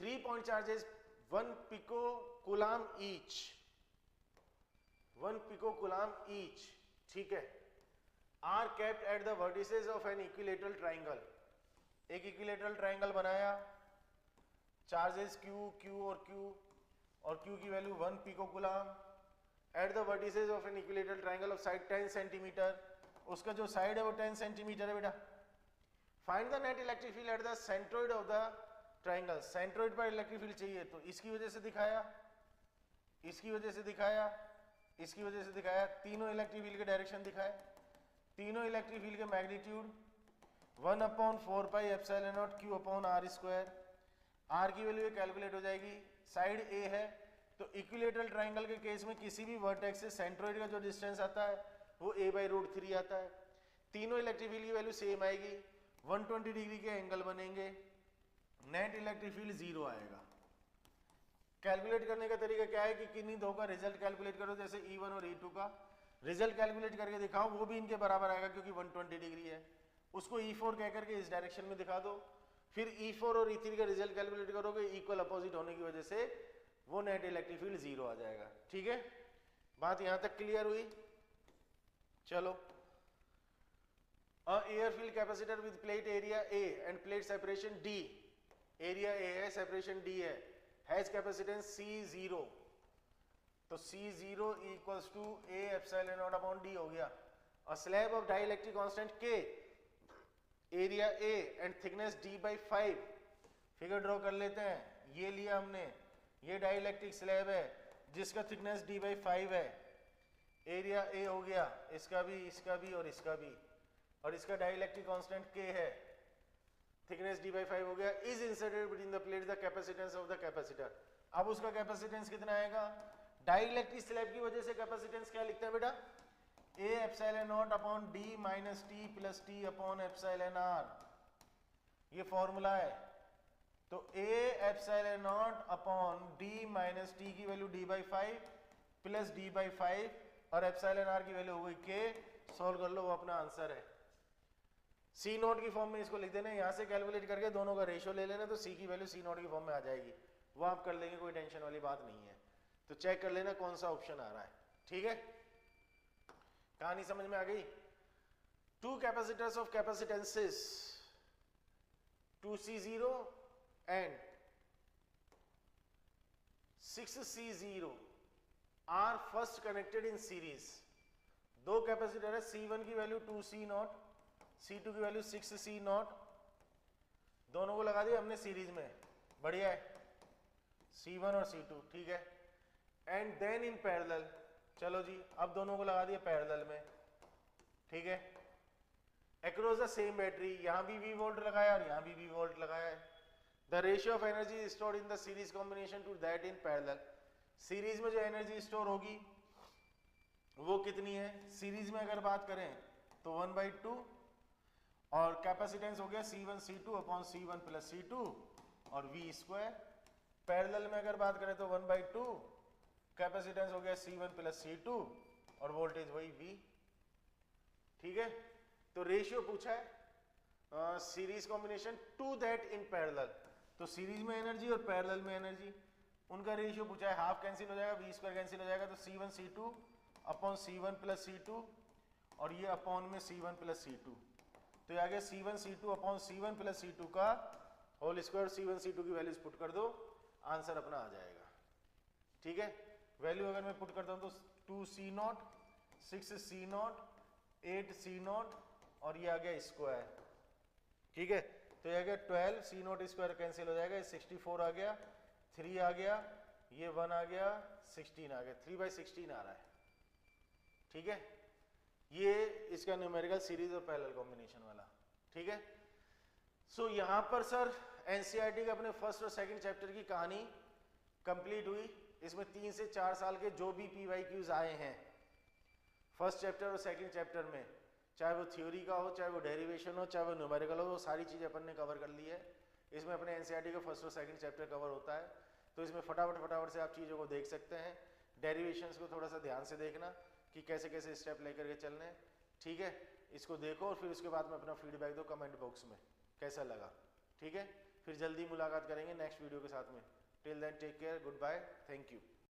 3 point charges 1 picocoulomb each, 1 picocoulomb each. ठीक है, are kept at the vertices of an equilateral triangle, एक इक्विलेटरल ट्राइंगल बनाया, चार्जेस Q और Q की value 1 picocoulomb at the vertices of an equilateral triangle of side 10 centimetre, उसका जो side है वो 10 सेंटीमीटर है बेटा। Find the net electric field at the centroid of the triangle, centroid पर इलेक्ट्रिक फील्ड चाहिए तो इसकी वजह से दिखाया, इसकी वजह से दिखाया, इसकी वजह से दिखाया, तीनों इलेक्ट्रिक फील्ड के डायरेक्शन दिखाए, तीनों इलेक्ट्रिक फील्ड के मैग्नीट्यूड 1/4πε0 Q/r²। R की वैल्यू कैलकुलेट हो जाएगी, साइड A है तो इक्विलेटरल ट्राइंगल के केस में किसी भी वर्टेक्स से सेंट्रोइड का जो डिस्टेंस आता है वो A/√3 आता है। तीनों इलेक्ट्रिक फील्ड की वैल्यू सेम आएगी, 120 डिग्री के एंगल बनेंगे, नेट इलेक्ट्रिक फील्ड 0 आएगा। कैलकुलेट करने का तरीका क्या है कि किन्हीं दो का रिजल्ट कैलकुलेट करो, जैसे E1 और E2 का रिजल्ट कैलकुलेट करके दिखाओ, वो भी इनके बराबर आएगा क्योंकि 120 डिग्री है। उसको E4 कह करके इस डायरेक्शन में दिखा दो, फिर E4 और E3 का रिजल्ट कैलकुलेट करोगे, इक्वल अपोजिट होने की वजह से वो नेट इलेक्ट्रिक फील्ड 0 आ जाएगा। ठीक है, बात यहां तक क्लियर हुई। चलो, air filled capacitor with plate area A and plate separation D, area A है, सेपरेशन D है, हैज कैपेसिटेंस C0, तो C0 इक्वल्स टू A∈0/d हो गया। A slab of dielectric constant K, area A and thickness D/5, figure draw कर लेते हैं। ये लिया हमने, ये डाइलेक्ट्रिक स्लैब है जिसका थिकनेस D/5 है, एरिया A हो गया, इसका भी, इसका भी और इसका भी, और इसका डाइलेक्ट्रिक कांस्टेंट K है, थिकनेस D/5 हो गया। Is inserted between the plates the capacitance of the capacitor. अब उसका कैपेसिटेंस कितना आएगा, डाइलेक्ट्रिक स्लैब की वजह से कैपेसिटेंस क्या लिखते हैं बेटा, A∈0/d - t + t/ε0, ये फॉर्मूला है। तो A∈0/d - t की वैल्यू D/5 + D/5 और εr की वैल्यू हो गई K। सॉल्व कर लो, वो अपना आंसर है। C0 की फॉर्म में इसको लिख देना, यहां से कैलकुलेट करके दोनों का रेशियो ले लेना तो C की वैल्यू C0 की फॉर्म में आ जाएगी, वो आप कर लेंगे, कोई टेंशन वाली बात नहीं है। तो चेक कर लेना कौन सा ऑप्शन आ रहा है। ठीक है, कहानी समझ में आ गई। Two capacitors of capacitances 2C0 and 6C0 are first connected in series. दो कैपेसिटर है, C1 की वैल्यू 2C0, C2 की वैल्यू 6C0, दोनों को लगा दिया हमने सीरीज में, बढ़िया है, C1 और C2, ठीक है। एंड देन इन पैरेलल, चलो जी अब दोनों को लगा दिया पैरेलल में, ठीक है। अक्रॉस द सेम बैटरी, यहां भी V वोल्ट लगाया और यहां भी V वोल्ट लगाया है। The ratio of energy stored in the series combination to that in parallel, series में जो एनर्जी स्टोर होगी वो कितनी है, सीरीज में अगर बात करें तो 1/2, और कैपेसिटेंस हो गया C1 C2 upon C1 plus C2 और V²। पैरेलल में अगर बात करें तो 1/2, कैपेसिटेंस हो गया C1 प्लस C2 और वोल्टेज वही V, ठीक है। तो रेशियो पूछा है series combination to that in parallel, तो सीरीज में एनर्जी और पैरेलल में एनर्जी, उनका रेशियो पूछा है, हाफ कैंसिल हो जाएगा, V² कैंसिल हो जाएगा, तो C1 C2 upon C1 plus C2 और ये अपॉन में C1 प्लस C2, तो ये आ गया C1 C2 upon C1 plus C2 का होल स्क्वायर। C1 C2 की वैल्यूज पुट कर दो, आंसर अपना आ जाएगा, ठीक है। वैल्यू अगर मैं पुट करता हूं तो 2C0, 6C0, 8C0 और ये आ गया स्क्वायर, ठीक है। तो ये आ गया 12, C0 स्क्वायर कैंसिल हो जाएगा, 64 आ गया, 3 आ गया, ये 1 आ गया, 16 आ गया, 3/16 आ रहा है, ठीक है। ये इसका न्यूमेरिकल सीरीज और पैरेलल कॉम्बिनेशन वाला, ठीक है। सो यहां पर सर एनसीईआरटी के अपने फर्स्ट और सेकंड चैप्टर की कहानी कंप्लीट हुई। इसमें 3 से 4 साल के जो भी PYQs आए हैं फर्स्ट चैप्टर और सेकंड चैप्टर में, चाहे वो थ्योरी का हो, चाहे वो डेरिवेशन हो, चाहे वो न्यूमेरिकल हो, वो सारी चीजें अपन ने कवर कर ली है। इसमें अपने एनसीईआरटी का फर्स्ट और सेकंड चैप्टर कवर होता है, तो इसमें फटाफट से आप चीज़ों को देख सकते हैं। डेरिवेशंस को थोड़ा सा ध्यान से देखना कि कैसे कैसे स्टेप लेकर के चलने हैं, ठीक है। इसको देखो और फिर उसके बाद में अपना फीडबैक दो कमेंट बॉक्स में कैसा लगा, ठीक है। फिर जल्दी मुलाकात करेंगे नेक्स्ट वीडियो के साथ में। Till then take care, goodbye, thank you.